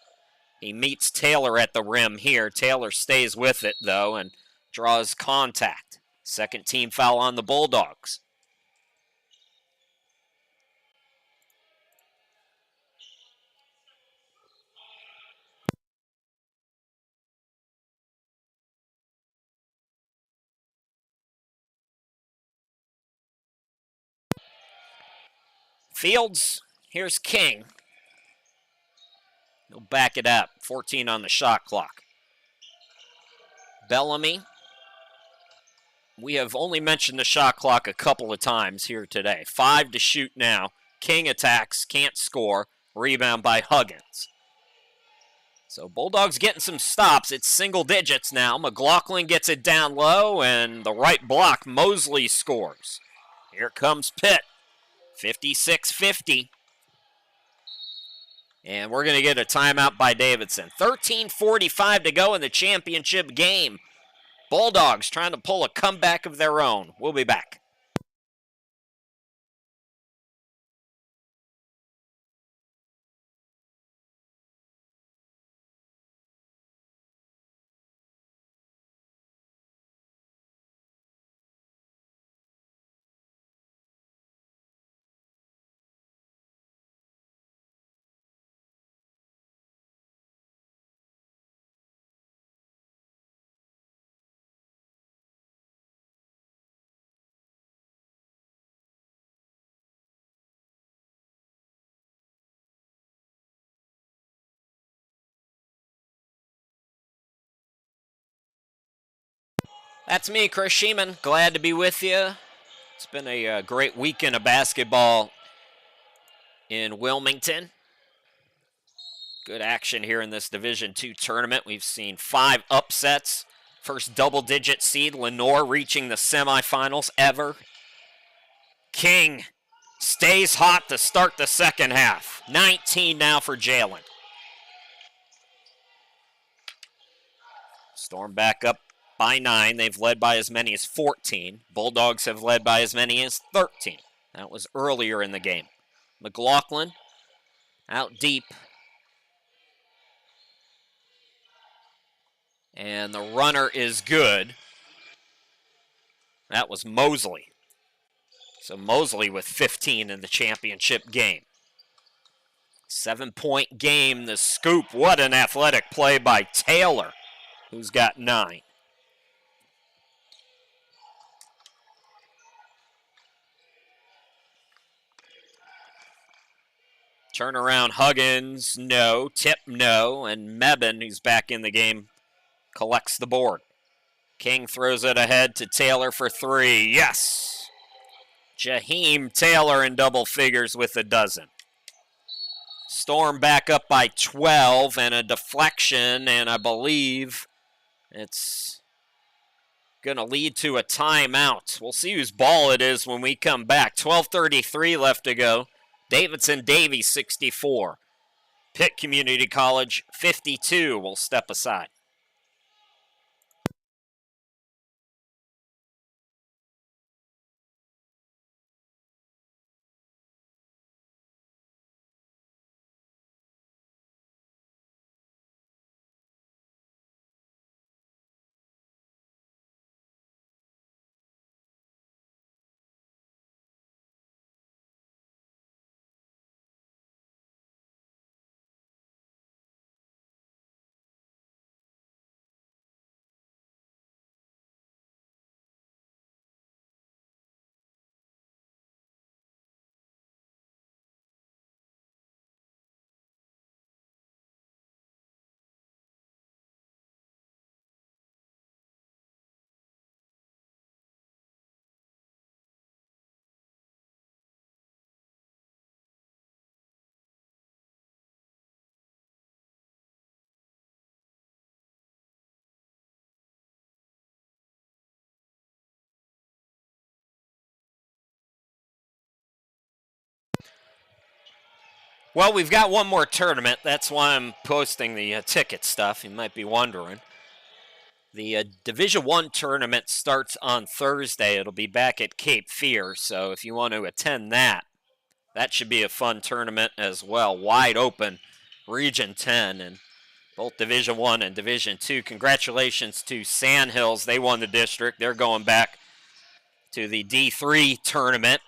He meets Taylor at the rim here. Taylor stays with it, though, and draws contact. Second team foul on the Bulldogs. Fields, here's King. He'll back it up. 14 on the shot clock. Bellamy. We have only mentioned the shot clock a couple of times here today. 5 to shoot now. King attacks, can't score. Rebound by Huggins. So Bulldogs getting some stops. It's single digits now. McLaughlin gets it down low, and the right block, Mosley scores. Here comes Pitt. 56-50. And we're going to get a timeout by Davidson. 13:45 to go in the championship game. Bulldogs trying to pull a comeback of their own. We'll be back. That's me, Chris Sheeman. Glad to be with you. It's been a great weekend of basketball in Wilmington. Good action here in this Division II tournament. We've seen 5 upsets. First double-digit seed, Lenore, reaching the semifinals ever. King stays hot to start the second half. 19 now for Jalen. Storm back up by 9. They've led by as many as 14. Bulldogs have led by as many as 13. That was earlier in the game. McLaughlin out deep. And the runner is good. That was Mosley. So Mosley with 15 in the championship game. 7-point game, the scoop. What an athletic play by Taylor, who's got 9. Turnaround Huggins, no. Tip, no. And Mebane, who's back in the game, collects the board. King throws it ahead to Taylor for 3. Yes! Jaheim Taylor in double figures with a dozen. Storm back up by 12 and a deflection, and I believe it's going to lead to a timeout. We'll see whose ball it is when we come back. 12:33 left to go. Davidson-Davie 64. Pitt Community College 52 will step aside. Well, we've got one more tournament. That's why I'm posting the ticket stuff. You might be wondering. The Division I tournament starts on Thursday. It'll be back at Cape Fear, so if you want to attend that, that should be a fun tournament as well. Wide open, Region 10, and both Division I and Division II. Congratulations to Sandhills. They won the district. They're going back to the D3 tournament.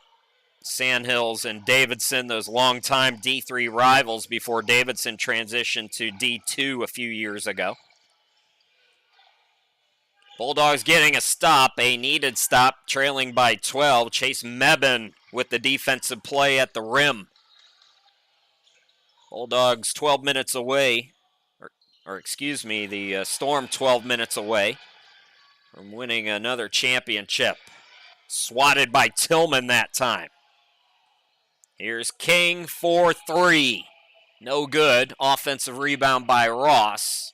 Sandhills and Davidson, those longtime D3 rivals before Davidson transitioned to D2 a few years ago. Bulldogs getting a stop, a needed stop, trailing by 12. Chase Mebane with the defensive play at the rim. Bulldogs 12 minutes away, the Storm 12 minutes away from winning another championship. Swatted by Tillman that time. Here's King for 3. No good. Offensive rebound by Ross.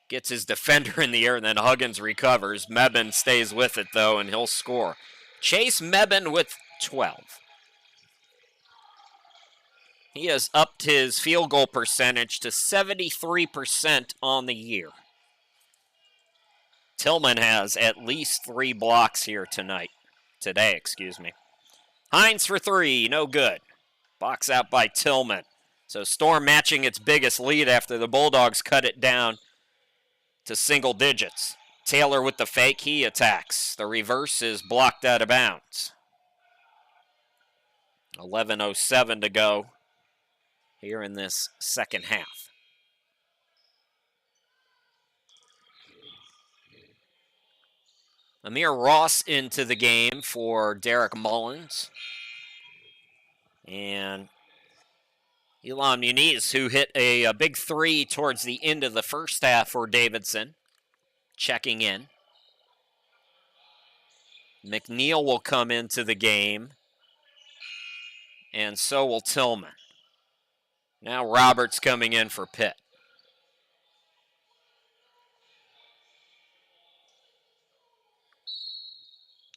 Gets his defender in the air, and then Huggins recovers. Mebane stays with it, though, and he'll score. Chase Mebane with 12. He has upped his field goal percentage to 73% on the year. Tillman has at least 3 blocks here today. Hines for 3, no good. Box out by Tillman. So Storm matching its biggest lead after the Bulldogs cut it down to single digits. Taylor with the fake, he attacks. The reverse is blocked out of bounds. 11:07 to go here in this second half. Amir Ross into the game for Derek Mullins. And Elon Muniz, who hit a big 3 towards the end of the first half for Davidson, checking in. McNeil will come into the game, and so will Tillman. Now Roberts coming in for Pitt.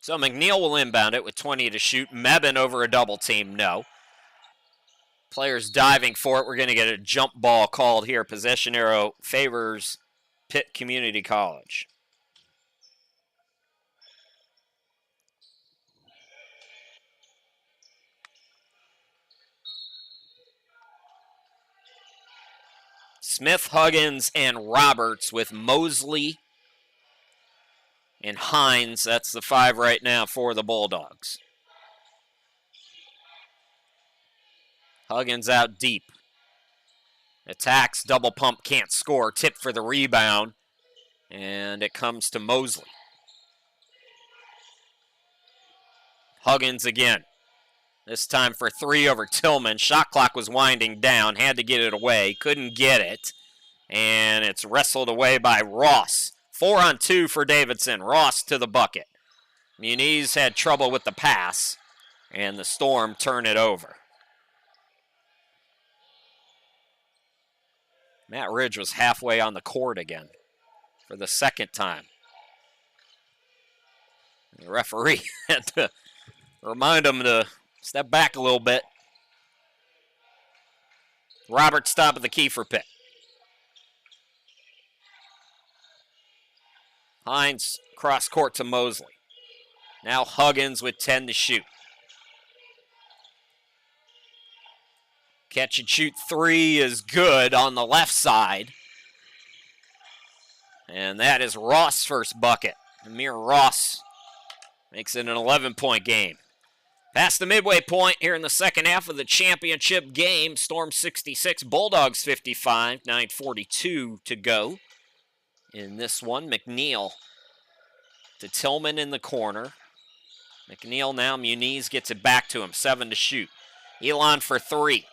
So McNeil will inbound it with 20 to shoot. Mebane over a double team, no. Players diving for it. We're going to get a jump ball called here. Possession arrow favors Pitt Community College. Smith, Huggins, and Roberts with Mosley and Hines. That's the 5 right now for the Bulldogs. Huggins out deep. Attacks, double pump, can't score. Tip for the rebound. And it comes to Mosley. Huggins again. This time for 3 over Tillman. Shot clock was winding down. Had to get it away. Couldn't get it. And it's wrestled away by Ross. 4 on 2 for Davidson. Ross to the bucket. Muniz had trouble with the pass. And the Storm turn it over. Matt Ridge was halfway on the court again for the second time. The referee had to remind him to step back a little bit. Roberts top of the key for Pitt. Hines cross court to Mosley. Now Huggins with 10 to shoot. Catch and shoot 3 is good on the left side. And that is Ross' first bucket. Amir Ross makes it an 11-point game. Past the midway point here in the second half of the championship game. Storm 66, Bulldogs 55, 9:42 to go in this one. McNeil to Tillman in the corner. McNeil now, Muniz gets it back to him, 7 to shoot. Elon for 3.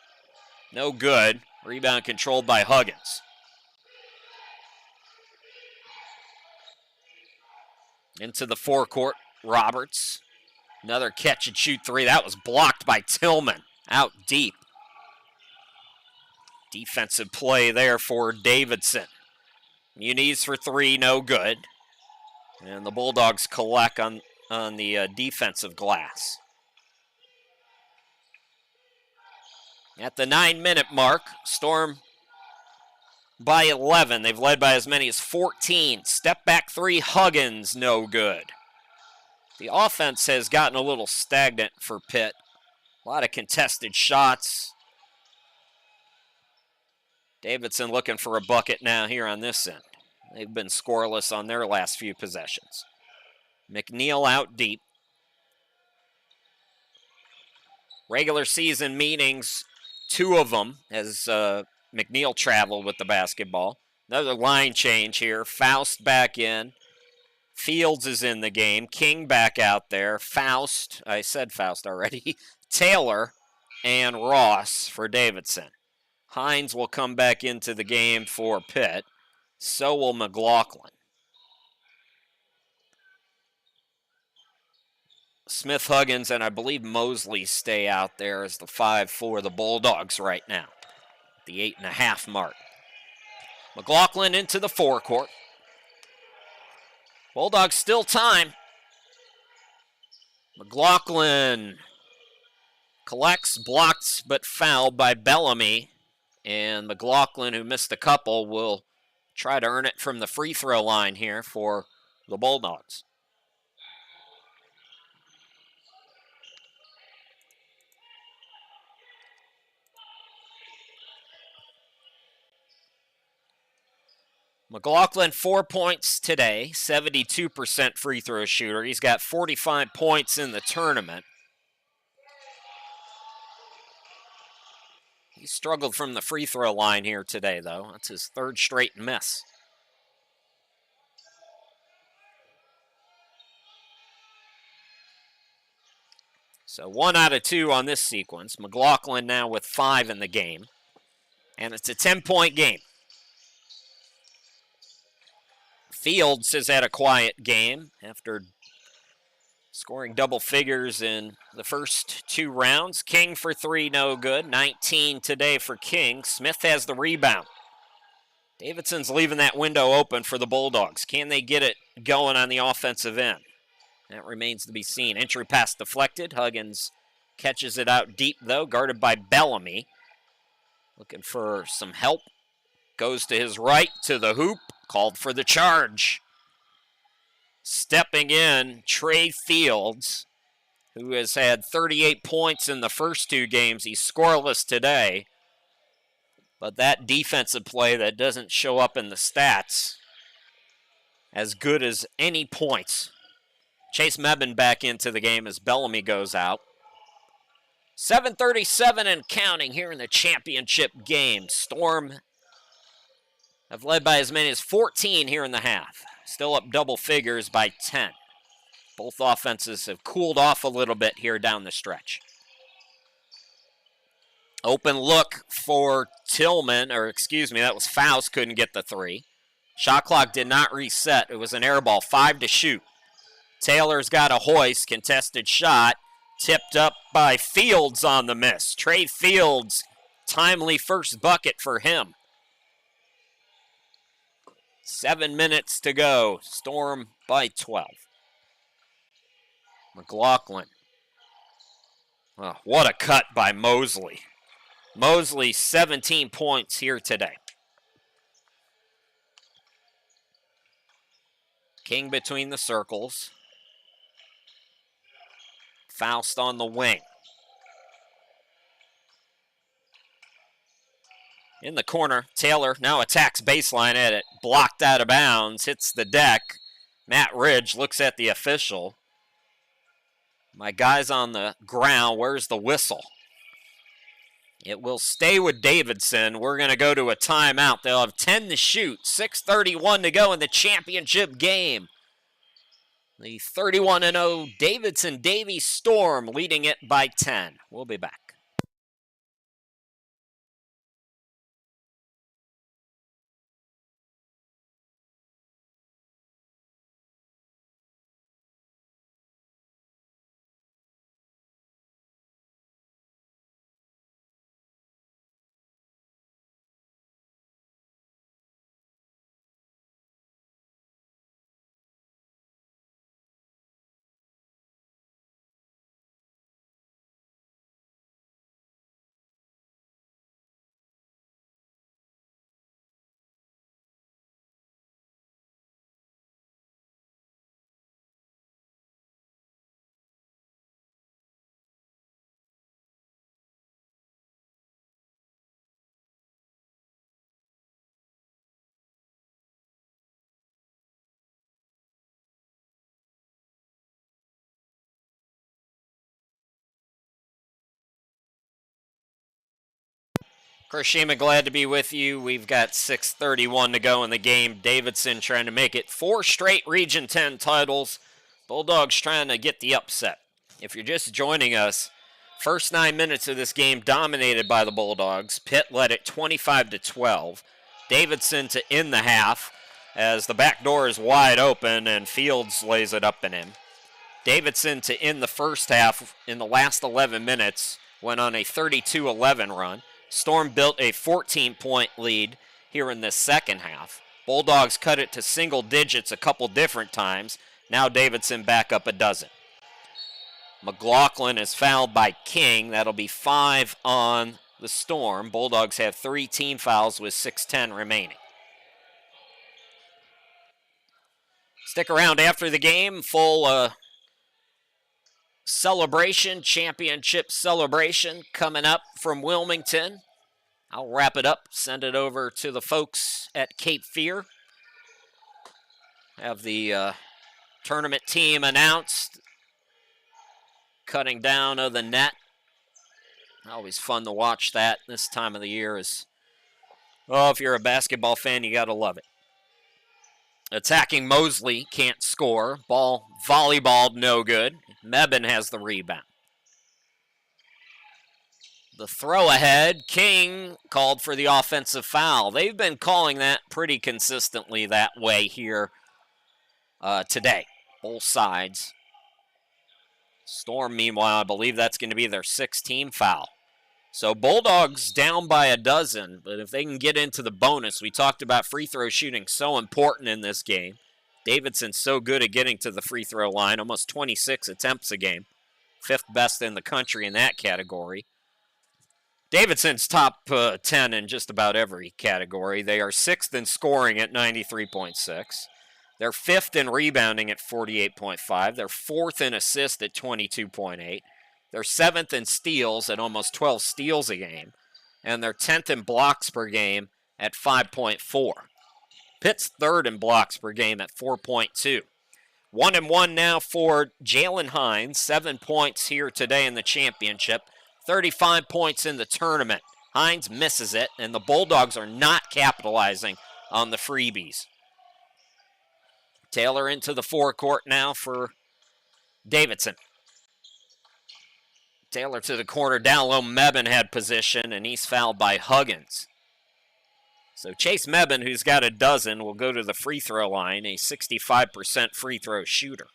No good. Rebound controlled by Huggins. Into the forecourt, Roberts. Another catch and shoot 3. That was blocked by Tillman. Out deep. Defensive play there for Davidson. Muniz for 3, no good. And the Bulldogs collect on the defensive glass. At the 9-minute mark, Storm by 11. They've led by as many as 14. Step back 3, Huggins, no good. The offense has gotten a little stagnant for Pitt. A lot of contested shots. Davidson looking for a bucket now here on this end. They've been scoreless on their last few possessions. McNeil out deep. Regular season meetings, 2 of them as McNeil traveled with the basketball. Another line change here. Faust back in. Fields is in the game. King back out there. Faust, I said Faust already. Taylor and Ross for Davidson. Hines will come back into the game for Pitt. So will McLaughlin. Smith, Huggins, and I believe Mosley stay out there as the 5 for the Bulldogs right now. The 8.5 mark. McLaughlin into the forecourt. Bulldogs still time. McLaughlin collects, blocked, but fouled by Bellamy. And McLaughlin, who missed a couple, will try to earn it from the free throw line here for the Bulldogs. McLaughlin, 4 points today, 72% free throw shooter. He's got 45 points in the tournament. He struggled from the free throw line here today, though. That's his 3rd straight miss. So 1 out of 2 on this sequence. McLaughlin now with 5 in the game. And it's a 10-point game. Fields has had a quiet game after Scoring double figures in the first 2 rounds. King for 3, no good. 19 today for King. Smith has the rebound. Davidson's leaving that window open for the Bulldogs. Can they get it going on the offensive end? That remains to be seen. Entry pass deflected. Huggins catches it out deep, though, guarded by Bellamy. Looking for some help. Goes to his right, to the hoop. Called for the charge. Stepping in, Trey Fields, who has had 38 points in the first 2 games. He's scoreless today. But that defensive play that doesn't show up in the stats, as good as any points. Chase Mebane back into the game as Bellamy goes out. 7:37 and counting here in the championship game. Storm have led by as many as 14 here in the half. Still up double figures by 10. Both offenses have cooled off a little bit here down the stretch. Open look for Tillman, or excuse me, that was Faust, couldn't get the 3. Shot clock did not reset. It was an air ball, 5 to shoot. Taylor's got a hoist, contested shot, tipped up by Fields on the miss. Trey Fields, timely first bucket for him. 7 minutes to go. Storm by 12. McLaughlin. Oh, what a cut by Mosley. Mosley, 17 points here today. King between the circles. Faust on the wing. In the corner, Taylor now attacks baseline at it. Blocked out of bounds, hits the deck. Matt Ridge looks at the official. My guy's on the ground. Where's the whistle? It will stay with Davidson. We're going to go to a timeout. They'll have 10 to shoot. 6:31 to go in the championship game. The 31-0 Davidson-Davie Storm leading it by 10. We'll be back. Krishima, glad to be with you. We've got 6:31 to go in the game. Davidson trying to make it 4 straight Region 10 titles. Bulldogs trying to get the upset. If you're just joining us, first 9 minutes of this game dominated by the Bulldogs. Pitt led it 25-12. Davidson to end the half as the back door is wide open and Fields lays it up and in. Davidson to end the first half in the last 11 minutes went on a 32-11 run. Storm built a 14-point lead here in this second half. Bulldogs cut it to single digits a couple different times. Now Davidson back up a dozen. McLaughlin is fouled by King. That'll be 5 on the Storm. Bulldogs have 3 team fouls with 6:10 remaining. Stick around after the game. Full celebration, championship celebration coming up from Wilmington. I'll wrap it up, send it over to the folks at Cape Fear. Have the tournament team announced. Cutting down of the net. Always fun to watch that this time of the year. If you're a basketball fan, you got to love it. Attacking Mosley, can't score. Ball volleyballed, no good. Mebane has the rebound. The throw ahead, King called for the offensive foul. They've been calling that pretty consistently that way here today, both sides. Storm, meanwhile, I believe that's going to be their 6th team foul. So Bulldogs down by a dozen, but if they can get into the bonus, we talked about free throw shooting so important in this game. Davidson's so good at getting to the free throw line, almost 26 attempts a game. 5th best in the country in that category. Davidson's top 10 in just about every category. They are 6th in scoring at 93.6. They're 5th in rebounding at 48.5. They're 4th in assists at 22.8. They're 7th in steals at almost 12 steals a game. And they're 10th in blocks per game at 5.4. Pitt's 3rd in blocks per game at 4.2. 1-1 now for Jalen Hines. 7 points here today in the championship. 35 points in the tournament. Hines misses it, and the Bulldogs are not capitalizing on the freebies. Taylor into the forecourt now for Davidson. Taylor to the corner, down low. Mebane had position, and he's fouled by Huggins. So Chase Mebane, who's got a dozen, will go to the free throw line, a 65% free throw shooter.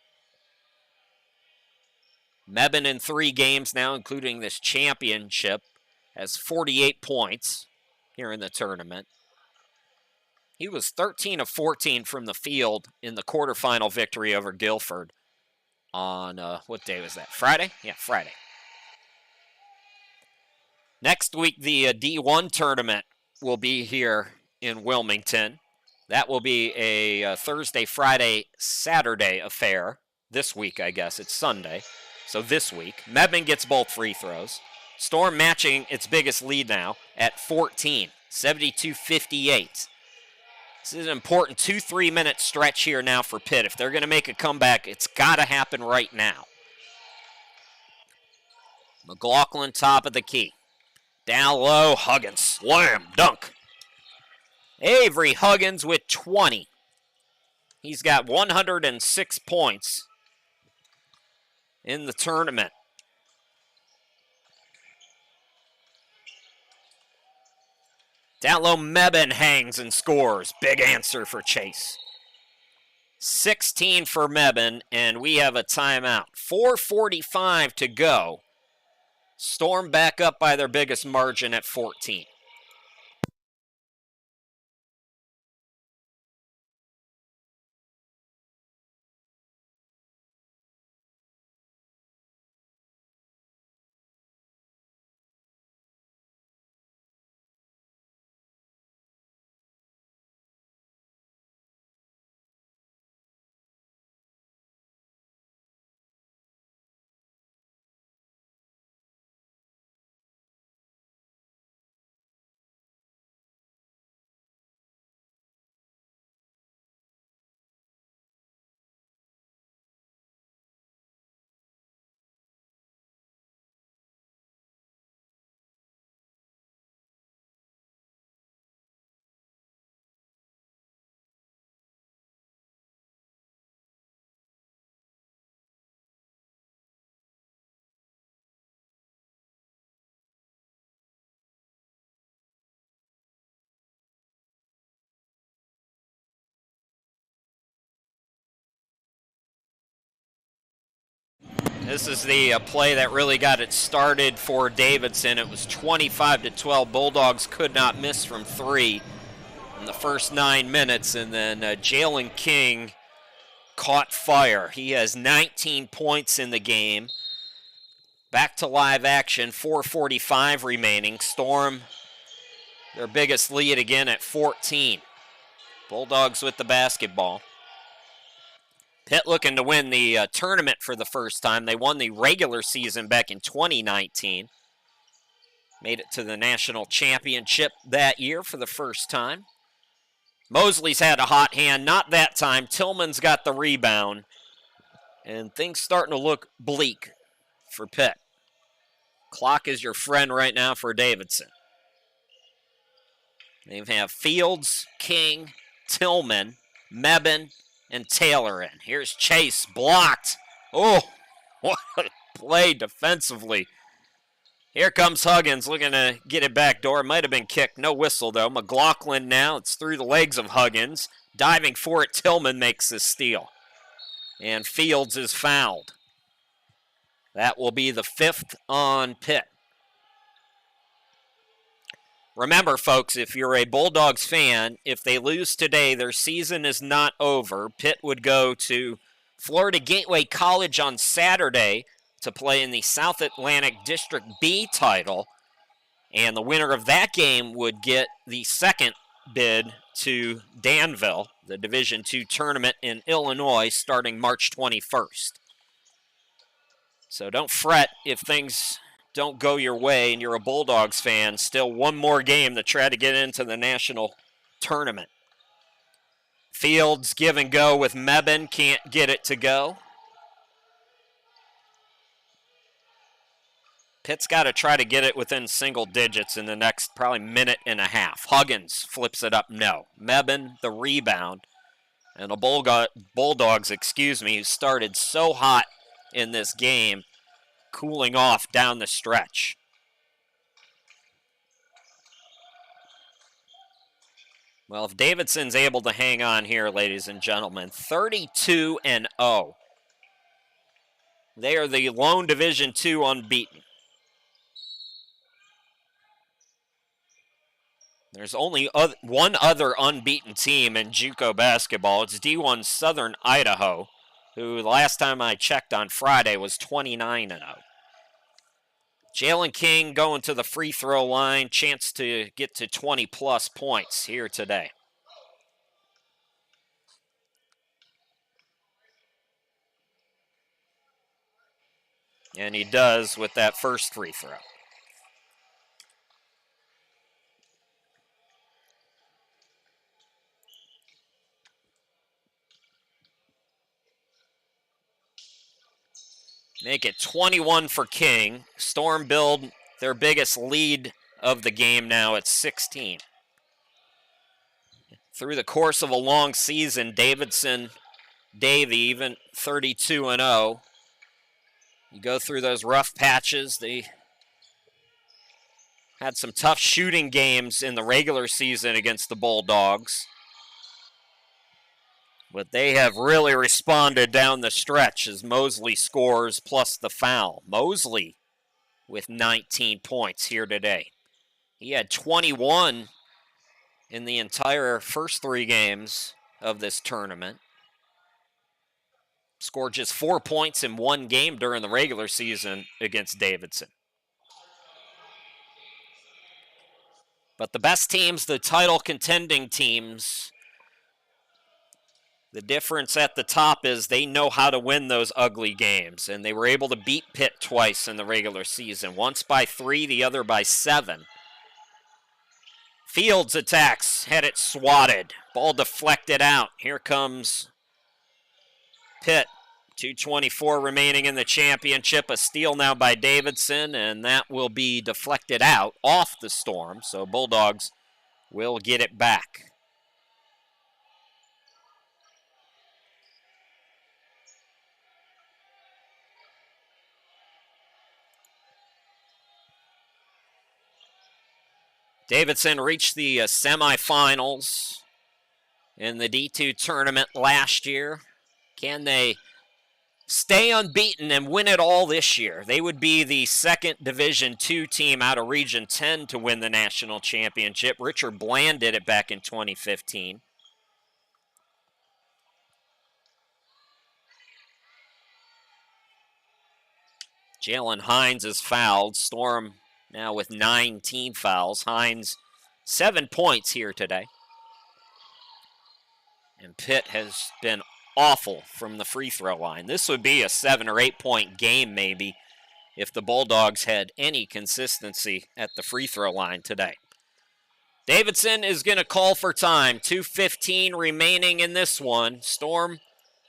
Mebane in 3 games now, including this championship, has 48 points here in the tournament. He was 13 of 14 from the field in the quarterfinal victory over Guilford on, what day was that? Friday? Yeah, Friday. Next week, the D1 tournament will be here in Wilmington. That will be a Thursday, Friday, Saturday affair. This week, I guess. It's Sunday. So this week, Mebane gets both free throws. Storm matching its biggest lead now at 14, 72-58. This is an important 2-3 minute stretch here now for Pitt. If they're going to make a comeback, it's got to happen right now. McLaughlin top of the key. Down low, Huggins, slam, dunk. Avery Huggins with 20. He's got 106 points in the tournament. Down low, Mebane hangs and scores. Big answer for Chase. 16 for Mebane, and we have a timeout. 4:45 to go. Storm back up by their biggest margin at 14. This is the play that really got it started for Davidson. It was 25-12. Bulldogs could not miss from 3 in the first 9 minutes, and then Jalen King caught fire. He has 19 points in the game. Back to live action, 4:45 remaining. Storm, their biggest lead again at 14. Bulldogs with the basketball. Pitt looking to win the tournament for the first time. They won the regular season back in 2019. Made it to the national championship that year for the first time. Mosley's had a hot hand, not that time. Tillman's got the rebound. And things starting to look bleak for Pitt. Clock is your friend right now for Davidson. They have Fields, King, Tillman, Mebane, and Taylor in. Here's Chase, blocked. Oh, what a play defensively. Here comes Huggins looking to get it back door. Might have been kicked. No whistle, though. McLaughlin now. It's through the legs of Huggins. Diving for it, Tillman makes the steal. And Fields is fouled. That will be the 5th on Pitt. Remember, folks, if you're a Bulldogs fan, if they lose today, their season is not over. Pitt would go to Florida Gateway College on Saturday to play in the South Atlantic District B title, and the winner of that game would get the second bid to Danville, the Division II tournament in Illinois, starting March 21st. So don't fret if things don't go your way and you're a Bulldogs fan. Still one more game to try to get into the national tournament. Fields give and go with Mebane, can't get it to go. Pitt's got to try to get it within single digits in the next probably minute and a half. Huggins flips it up, no. Mebane, the rebound. And the Bulldogs, who started so hot in this game, cooling off down the stretch. Well, if Davidson's able to hang on here, ladies and gentlemen, 32-0. They are the lone Division II unbeaten. There's only one other unbeaten team in JUCO basketball. It's D1 Southern Idaho, who last time I checked on Friday was 29-0. Jalen King going to the free throw line, chance to get to 20-plus points here today. And he does with that first free throw. Make it 21 for King. Storm build their biggest lead of the game now at 16. Through the course of a long season, Davidson-Davie even 32-0. You go through those rough patches. They had some tough shooting games in the regular season against the Bulldogs. But they have really responded down the stretch as Mosley scores plus the foul. Mosley with 19 points here today. He had 21 in the entire first 3 games of this tournament. Scored just 4 points in 1 game during the regular season against Davidson. But the best teams, the title contending teams, the difference at the top is they know how to win those ugly games, and they were able to beat Pitt twice in the regular season, once by 3, the other by 7. Fields attacks, had it swatted. Ball deflected out. Here comes Pitt. 2:24 remaining in the championship. A steal now by Davidson, and that will be deflected out off the Storm, so Bulldogs will get it back. Davidson reached the semifinals in the D2 tournament last year. Can they stay unbeaten and win it all this year? They would be the second Division II team out of Region 10 to win the national championship. Richard Bland did it back in 2015. Jalen Hines is fouled. Storm now with 9 team fouls. Hines, 7 points here today. And Pitt has been awful from the free throw line. This would be a 7 or 8 point game maybe if the Bulldogs had any consistency at the free throw line today. Davidson is going to call for time. 2:15 remaining in this one. Storm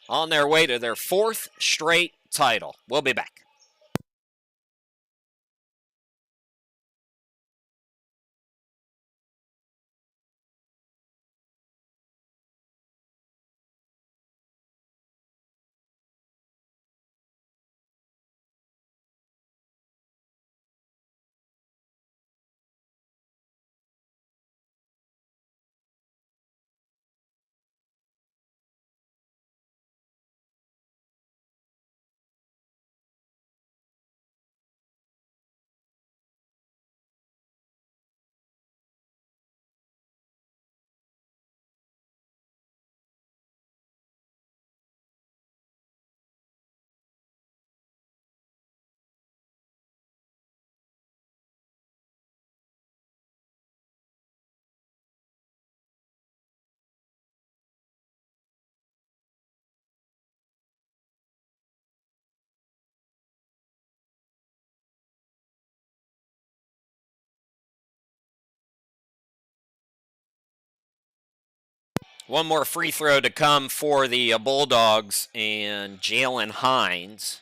on their way to their 4th straight title. We'll be back. One more free throw to come for the Bulldogs and Jalen Hines.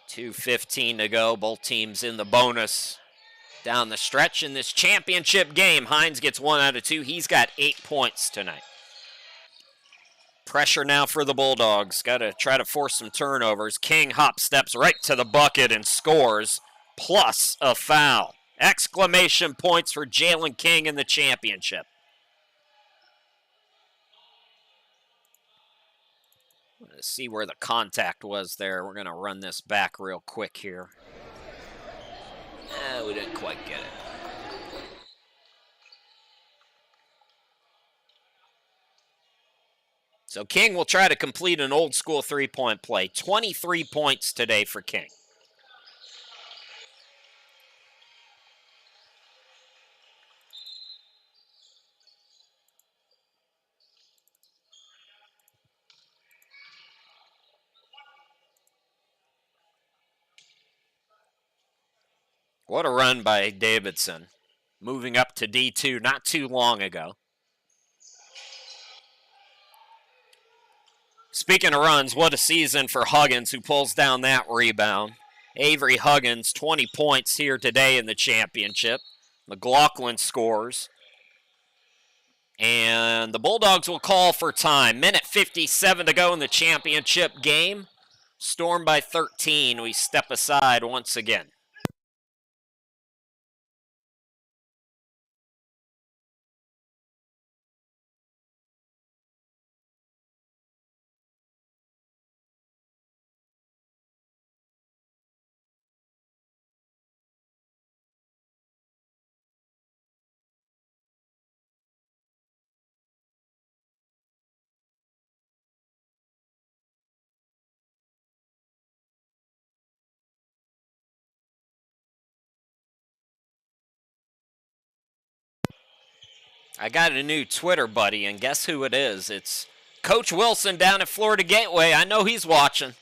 2:15 to go. Both teams in the bonus down the stretch in this championship game. Hines gets 1 out of 2. He's got 8 points tonight. Pressure now for the Bulldogs. Got to try to force some turnovers. King hop steps right to the bucket and scores, plus a foul. Exclamation points for Jalen King in the championship. Let's see where the contact was there. We're going to run this back real quick here. We didn't quite get it. So King will try to complete an old school three-point play. 23 points today for King. What a run by Davidson. Moving up to D2 not too long ago. Speaking of runs, what a season for Huggins, who pulls down that rebound. Avery Huggins, 20 points here today in the championship. McLaughlin scores. And the Bulldogs will call for time. Minute 57 to go in the championship game. Storm by 13. We step aside once again. I got a new Twitter buddy, and guess who it is? It's Coach Wilson down at Florida Gateway. I know he's watching.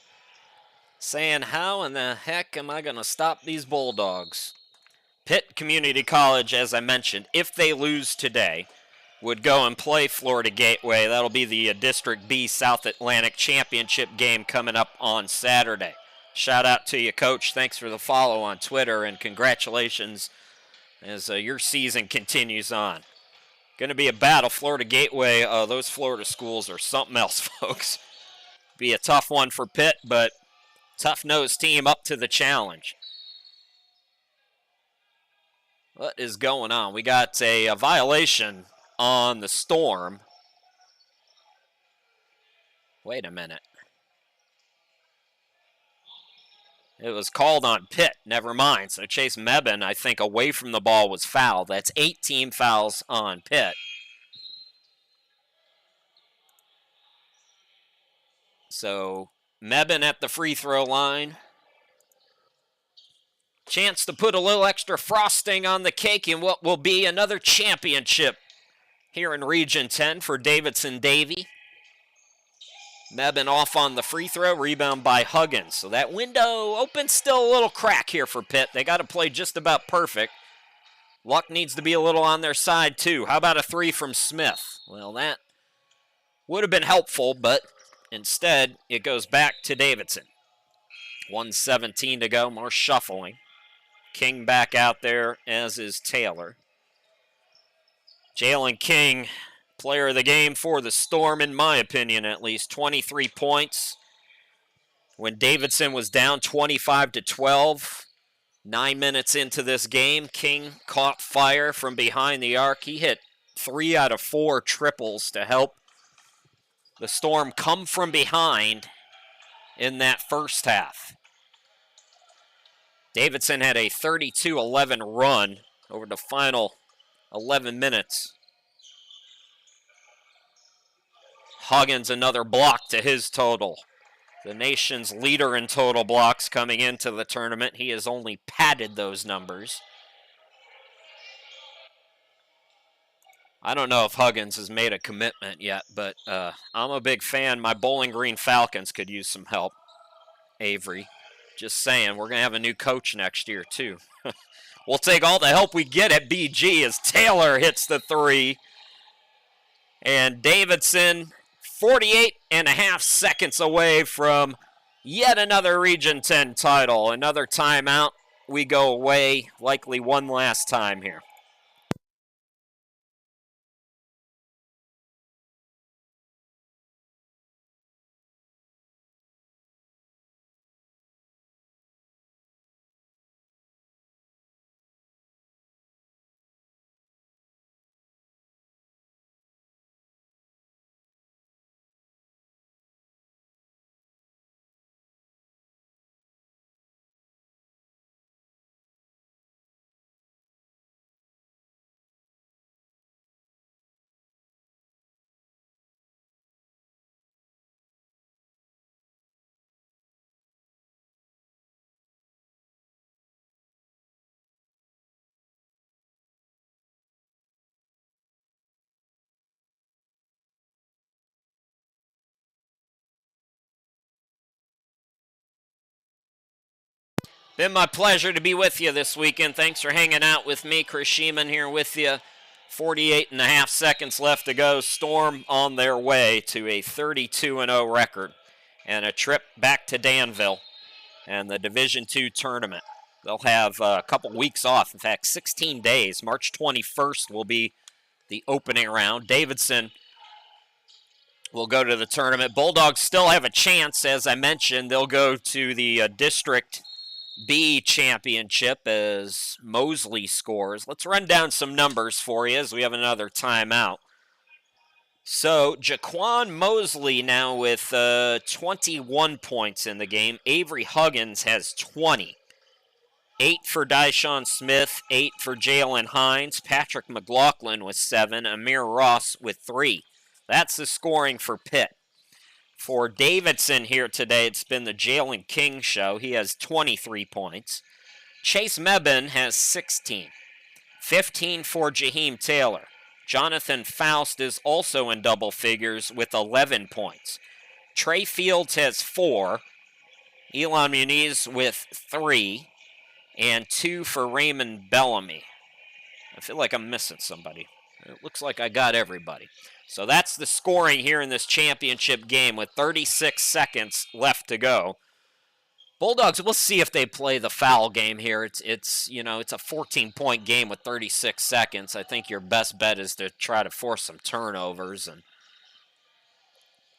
Saying, how in the heck am I going to stop these Bulldogs? Pitt Community College, as I mentioned, if they lose today, would go and play Florida Gateway. That'll be the District B South Atlantic Championship game coming up on Saturday. Shout out to you, Coach. Thanks for the follow on Twitter, and congratulations as your season continues on. Going to be a battle. Florida Gateway, those Florida schools are something else, folks. Be a tough one for Pitt, but tough-nosed team up to the challenge. What is going on? We got a violation on the Storm. Wait a minute. It was called on Pitt. Never mind. So Chase Mebane, I think, away from the ball was fouled. That's 18 fouls on Pitt. So Mebane at the free throw line. Chance to put a little extra frosting on the cake in what will be another championship here in Region 10 for Davidson-Davie. Mebane off on the free throw, rebound by Huggins. So that window open, still a little crack here for Pitt. They got to play just about perfect. Luck needs to be a little on their side too. How about a three from Smith? Well, that would have been helpful, but instead it goes back to Davidson. 1:17 to go, more shuffling. King back out there, as is Taylor. Jalen King, player of the game for the Storm, in my opinion at least. 23 points. When Davidson was down 25-12, 9 minutes into this game, King caught fire from behind the arc. He hit 3 out of 4 triples to help the Storm come from behind in that first half. Davidson had a 32-11 run over the final 11 minutes. Huggins, another block to his total. The nation's leader in total blocks coming into the tournament. He has only padded those numbers. I don't know if Huggins has made a commitment yet, but I'm a big fan. My Bowling Green Falcons could use some help. Avery. Just saying, we're going to have a new coach next year, too. We'll take all the help we get at BG as Taylor hits the three. And Davidson, 48 and a half seconds away from yet another Region 10 title. Another timeout. We go away likely one last time here. Been my pleasure to be with you this weekend. Thanks for hanging out with me. Chris Sheeman here with you. 48 and a half seconds left to go. Storm on their way to a 32-0 record and a trip back to Danville and the Division II tournament. They'll have a couple weeks off. In fact, 16 days. March 21st will be the opening round. Davidson will go to the tournament. Bulldogs still have a chance. As I mentioned, they'll go to the District B championship as Mosley scores. Let's run down some numbers for you as we have another timeout. So Jaquan Mosley now with 21 points in the game. Avery Huggins has 20. 8 for Dyshawn Smith, 8 for Jalen Hines, Patrick McLaughlin with 7, Amir Ross with 3. That's the scoring for Pitt. For Davidson here today, it's been the Jalen King show. He has 23 points. Chase Mebane has 16. 15 for Jaheim Taylor. Jonathan Faust is also in double figures with 11 points. Trey Fields has 4. Elon Muniz with 3. And 2 for Raymond Bellamy. I feel like I'm missing somebody. It looks like I got everybody. So that's the scoring here in this championship game with 36 seconds left to go. Bulldogs, we'll see if they play the foul game here. It's a 14-point game with 36 seconds. I think your best bet is to try to force some turnovers. And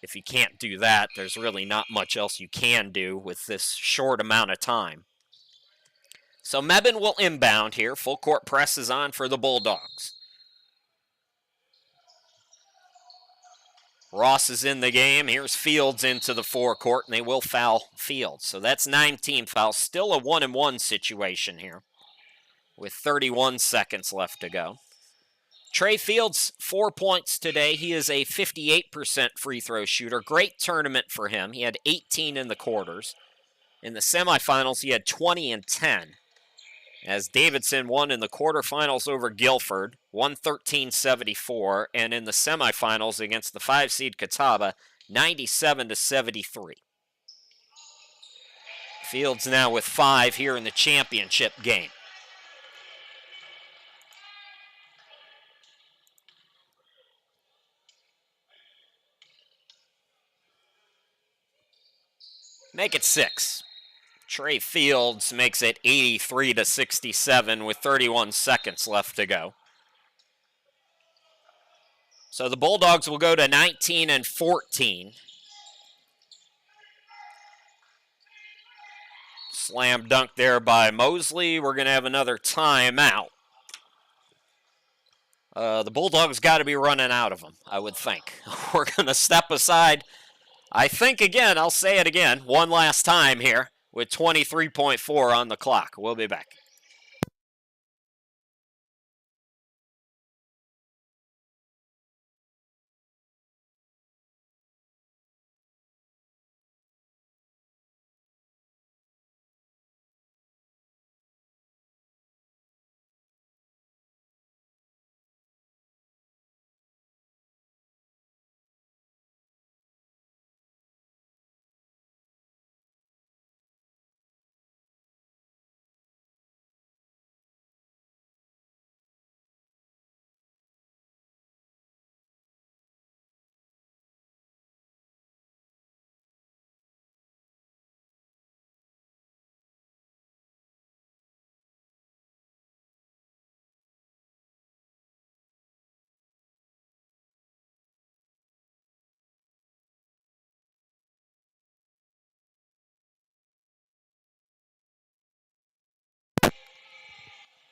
if you can't do that, there's really not much else you can do with this short amount of time. So Mebane will inbound here. Full court press is on for the Bulldogs. Ross is in the game. Here's Fields into the forecourt, and they will foul Fields. So that's 9 team fouls. Still a 1-and-1 situation here with 31 seconds left to go. Trey Fields, 4 points today. He is a 58% free throw shooter. Great tournament for him. He had 18 in the quarters. In the semifinals, he had 20 and 10. As Davidson won in the quarterfinals over Guilford, 113-74, and in the semifinals against the 5-seed Catawba, 97-73. Fields now with 5 here in the championship game. Make it 6. Trey Fields makes it 83-67 with 31 seconds left to go. So the Bulldogs will go to 19-14. Slam dunk there by Mosley. We're going to have another timeout. The Bulldogs got to be running out of them, I would think. We're going to step aside. I think, again, I'll say it again, one last time here with 23.4 on the clock. We'll be back.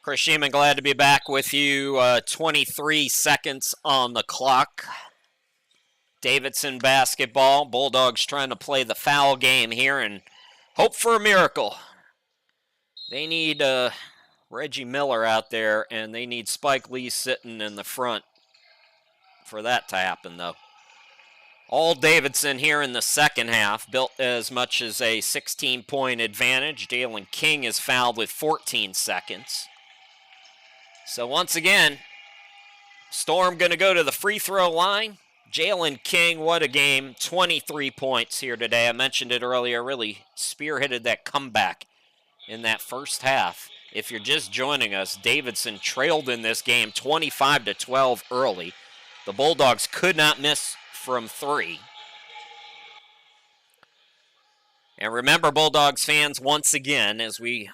Chris Sheeman, glad to be back with you. 23 seconds on the clock. Davidson basketball. Bulldogs trying to play the foul game here and hope for a miracle. They need Reggie Miller out there, and they need Spike Lee sitting in the front for that to happen, though. All Davidson here in the second half, built as much as a 16-point advantage. Jalen King is fouled with 14 seconds. So once again, Storm going to go to the free throw line. Jalen King, what a game. 23 points here today. I mentioned it earlier, really spearheaded that comeback in that first half. If you're just joining us, Davidson trailed in this game 25-12 early. The Bulldogs could not miss from three. And remember, Bulldogs fans, once again, as we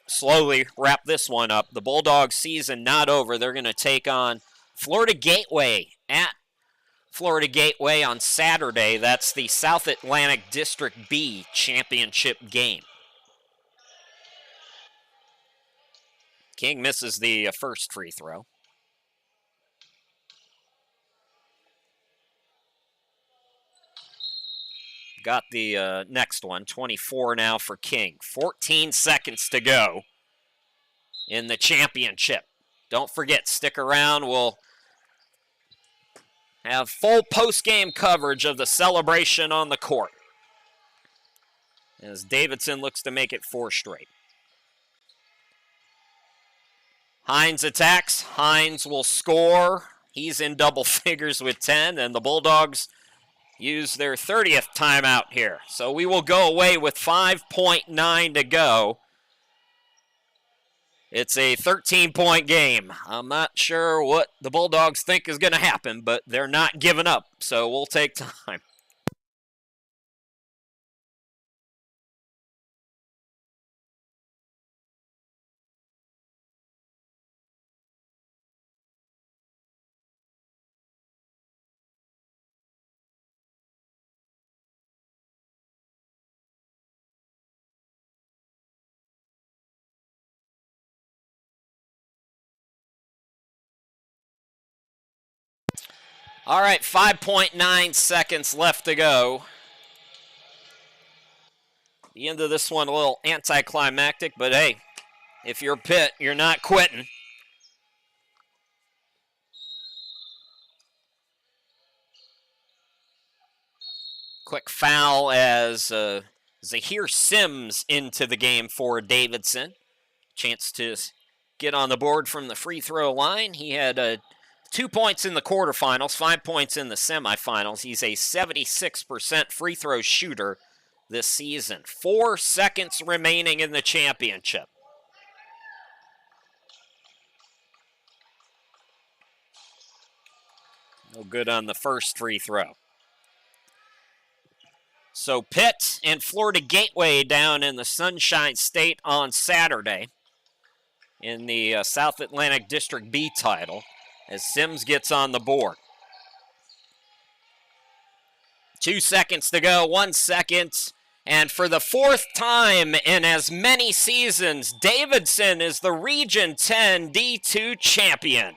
slowly wrap this one up, the Bulldogs season not over. They're going to take on Florida Gateway at Florida Gateway on Saturday. That's the South Atlantic District B championship game. King misses the first free throw. Got the next one, 24 now for King. 14 seconds to go in the championship. Don't forget, stick around. We'll have full post-game coverage of the celebration on the court as Davidson looks to make it 4 straight. Hines attacks. Hines will score. He's in double figures with 10, and the Bulldogs use their 30th timeout here. So we will go away with 5.9 to go. It's a 13-point game. I'm not sure what the Bulldogs think is going to happen, but they're not giving up, so we'll take time. All right, 5.9 seconds left to go. The end of this one a little anticlimactic, but hey, if you're Pitt, you're not quitting. Quick foul as Zahir Sims into the game for Davidson. Chance to get on the board from the free throw line. He had 2 points in the quarterfinals, 5 points in the semifinals. He's a 76% free throw shooter this season. 4 seconds remaining in the championship. No good on the first free throw. So Pitt and Florida Gateway down in the Sunshine State on Saturday in the South Atlantic District B title as Sims gets on the board. 2 seconds to go, 1 second. And for the 4th time in as many seasons, Davidson is the Region 10 D2 champion.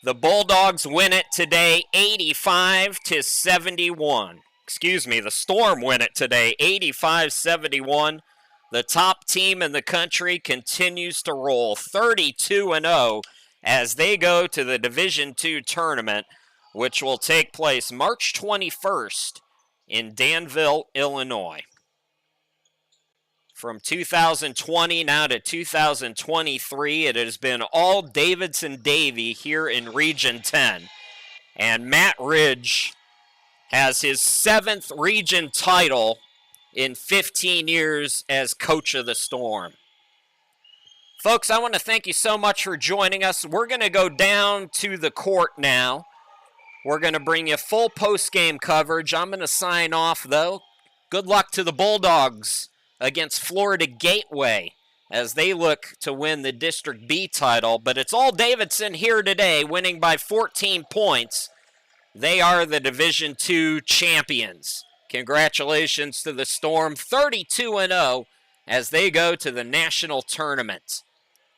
The Bulldogs win it today 85-71. Excuse me, the Storm win it today 85-71. The top team in the country continues to roll 32-0 as they go to the Division II tournament, which will take place March 21st in Danville, Illinois. From 2020 now to 2023, it has been all Davidson-Davie here in Region 10. And Matt Ridge has his 7th region title in 15 years as coach of the Storm. Folks, I want to thank you so much for joining us. We're going to go down to the court now. We're going to bring you full post-game coverage. I'm going to sign off, though. Good luck to the Bulldogs against Florida Gateway as they look to win the District B title. But it's all Davidson here today, winning by 14 points. They are the Division II champions. Congratulations to the Storm, 32-0 as they go to the national tournament.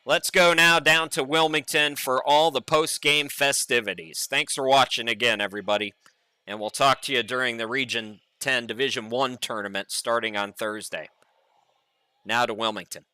Let's go now down to Wilmington for all the post-game festivities. Thanks for watching again, everybody, and we'll talk to you during the Region 10 Division I tournament starting on Thursday. Now to Wilmington.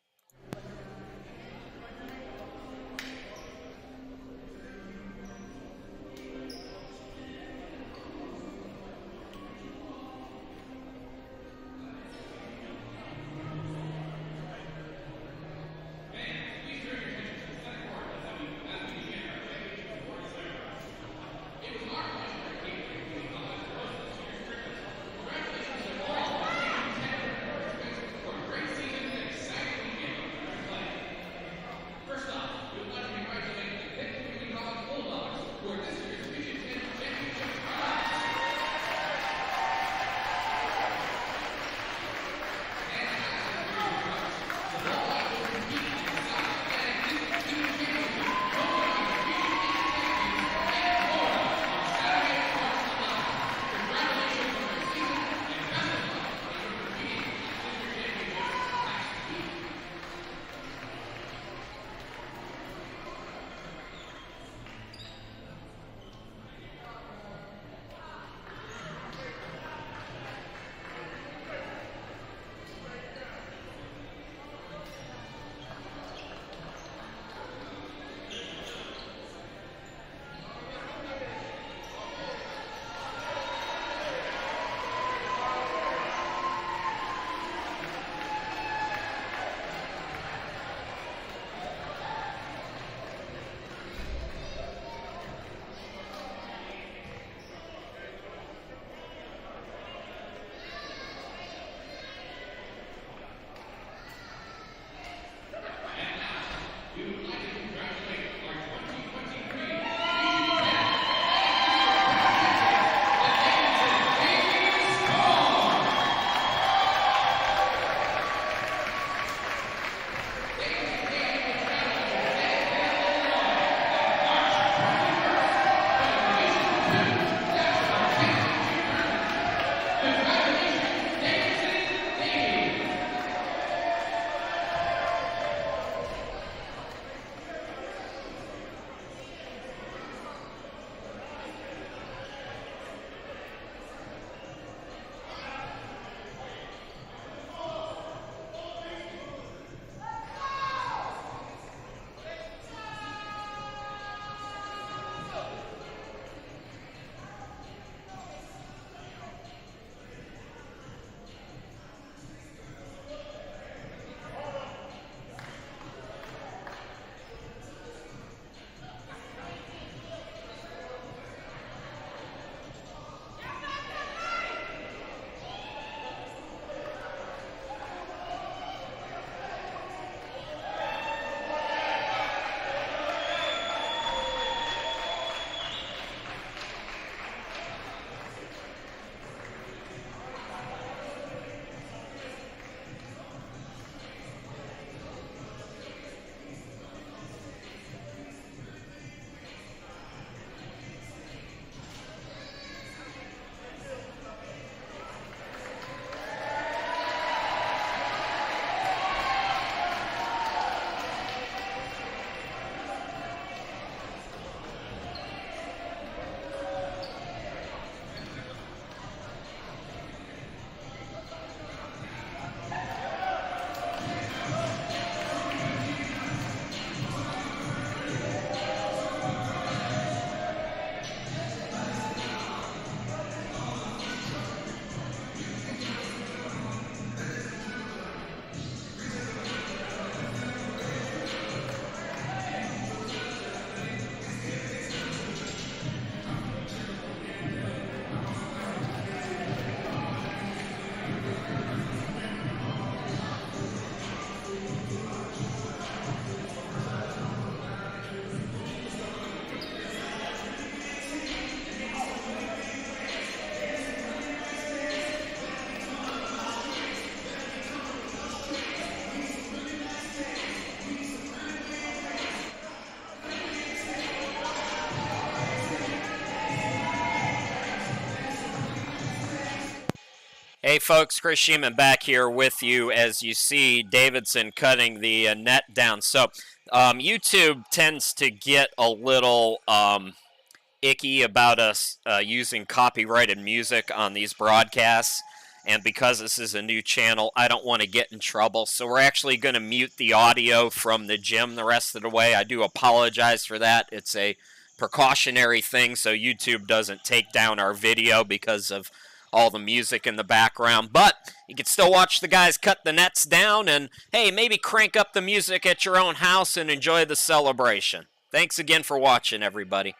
Hey folks, Chris Sheeman back here with you as you see Davidson cutting the net down. So YouTube tends to get a little icky about us using copyrighted music on these broadcasts. And because this is a new channel, I don't want to get in trouble. So we're actually going to mute the audio from the gym the rest of the way. I do apologize for that. It's a precautionary thing so YouTube doesn't take down our video because of all the music in the background. But you can still watch the guys cut the nets down and, hey, maybe crank up the music at your own house and enjoy the celebration. Thanks again for watching, everybody.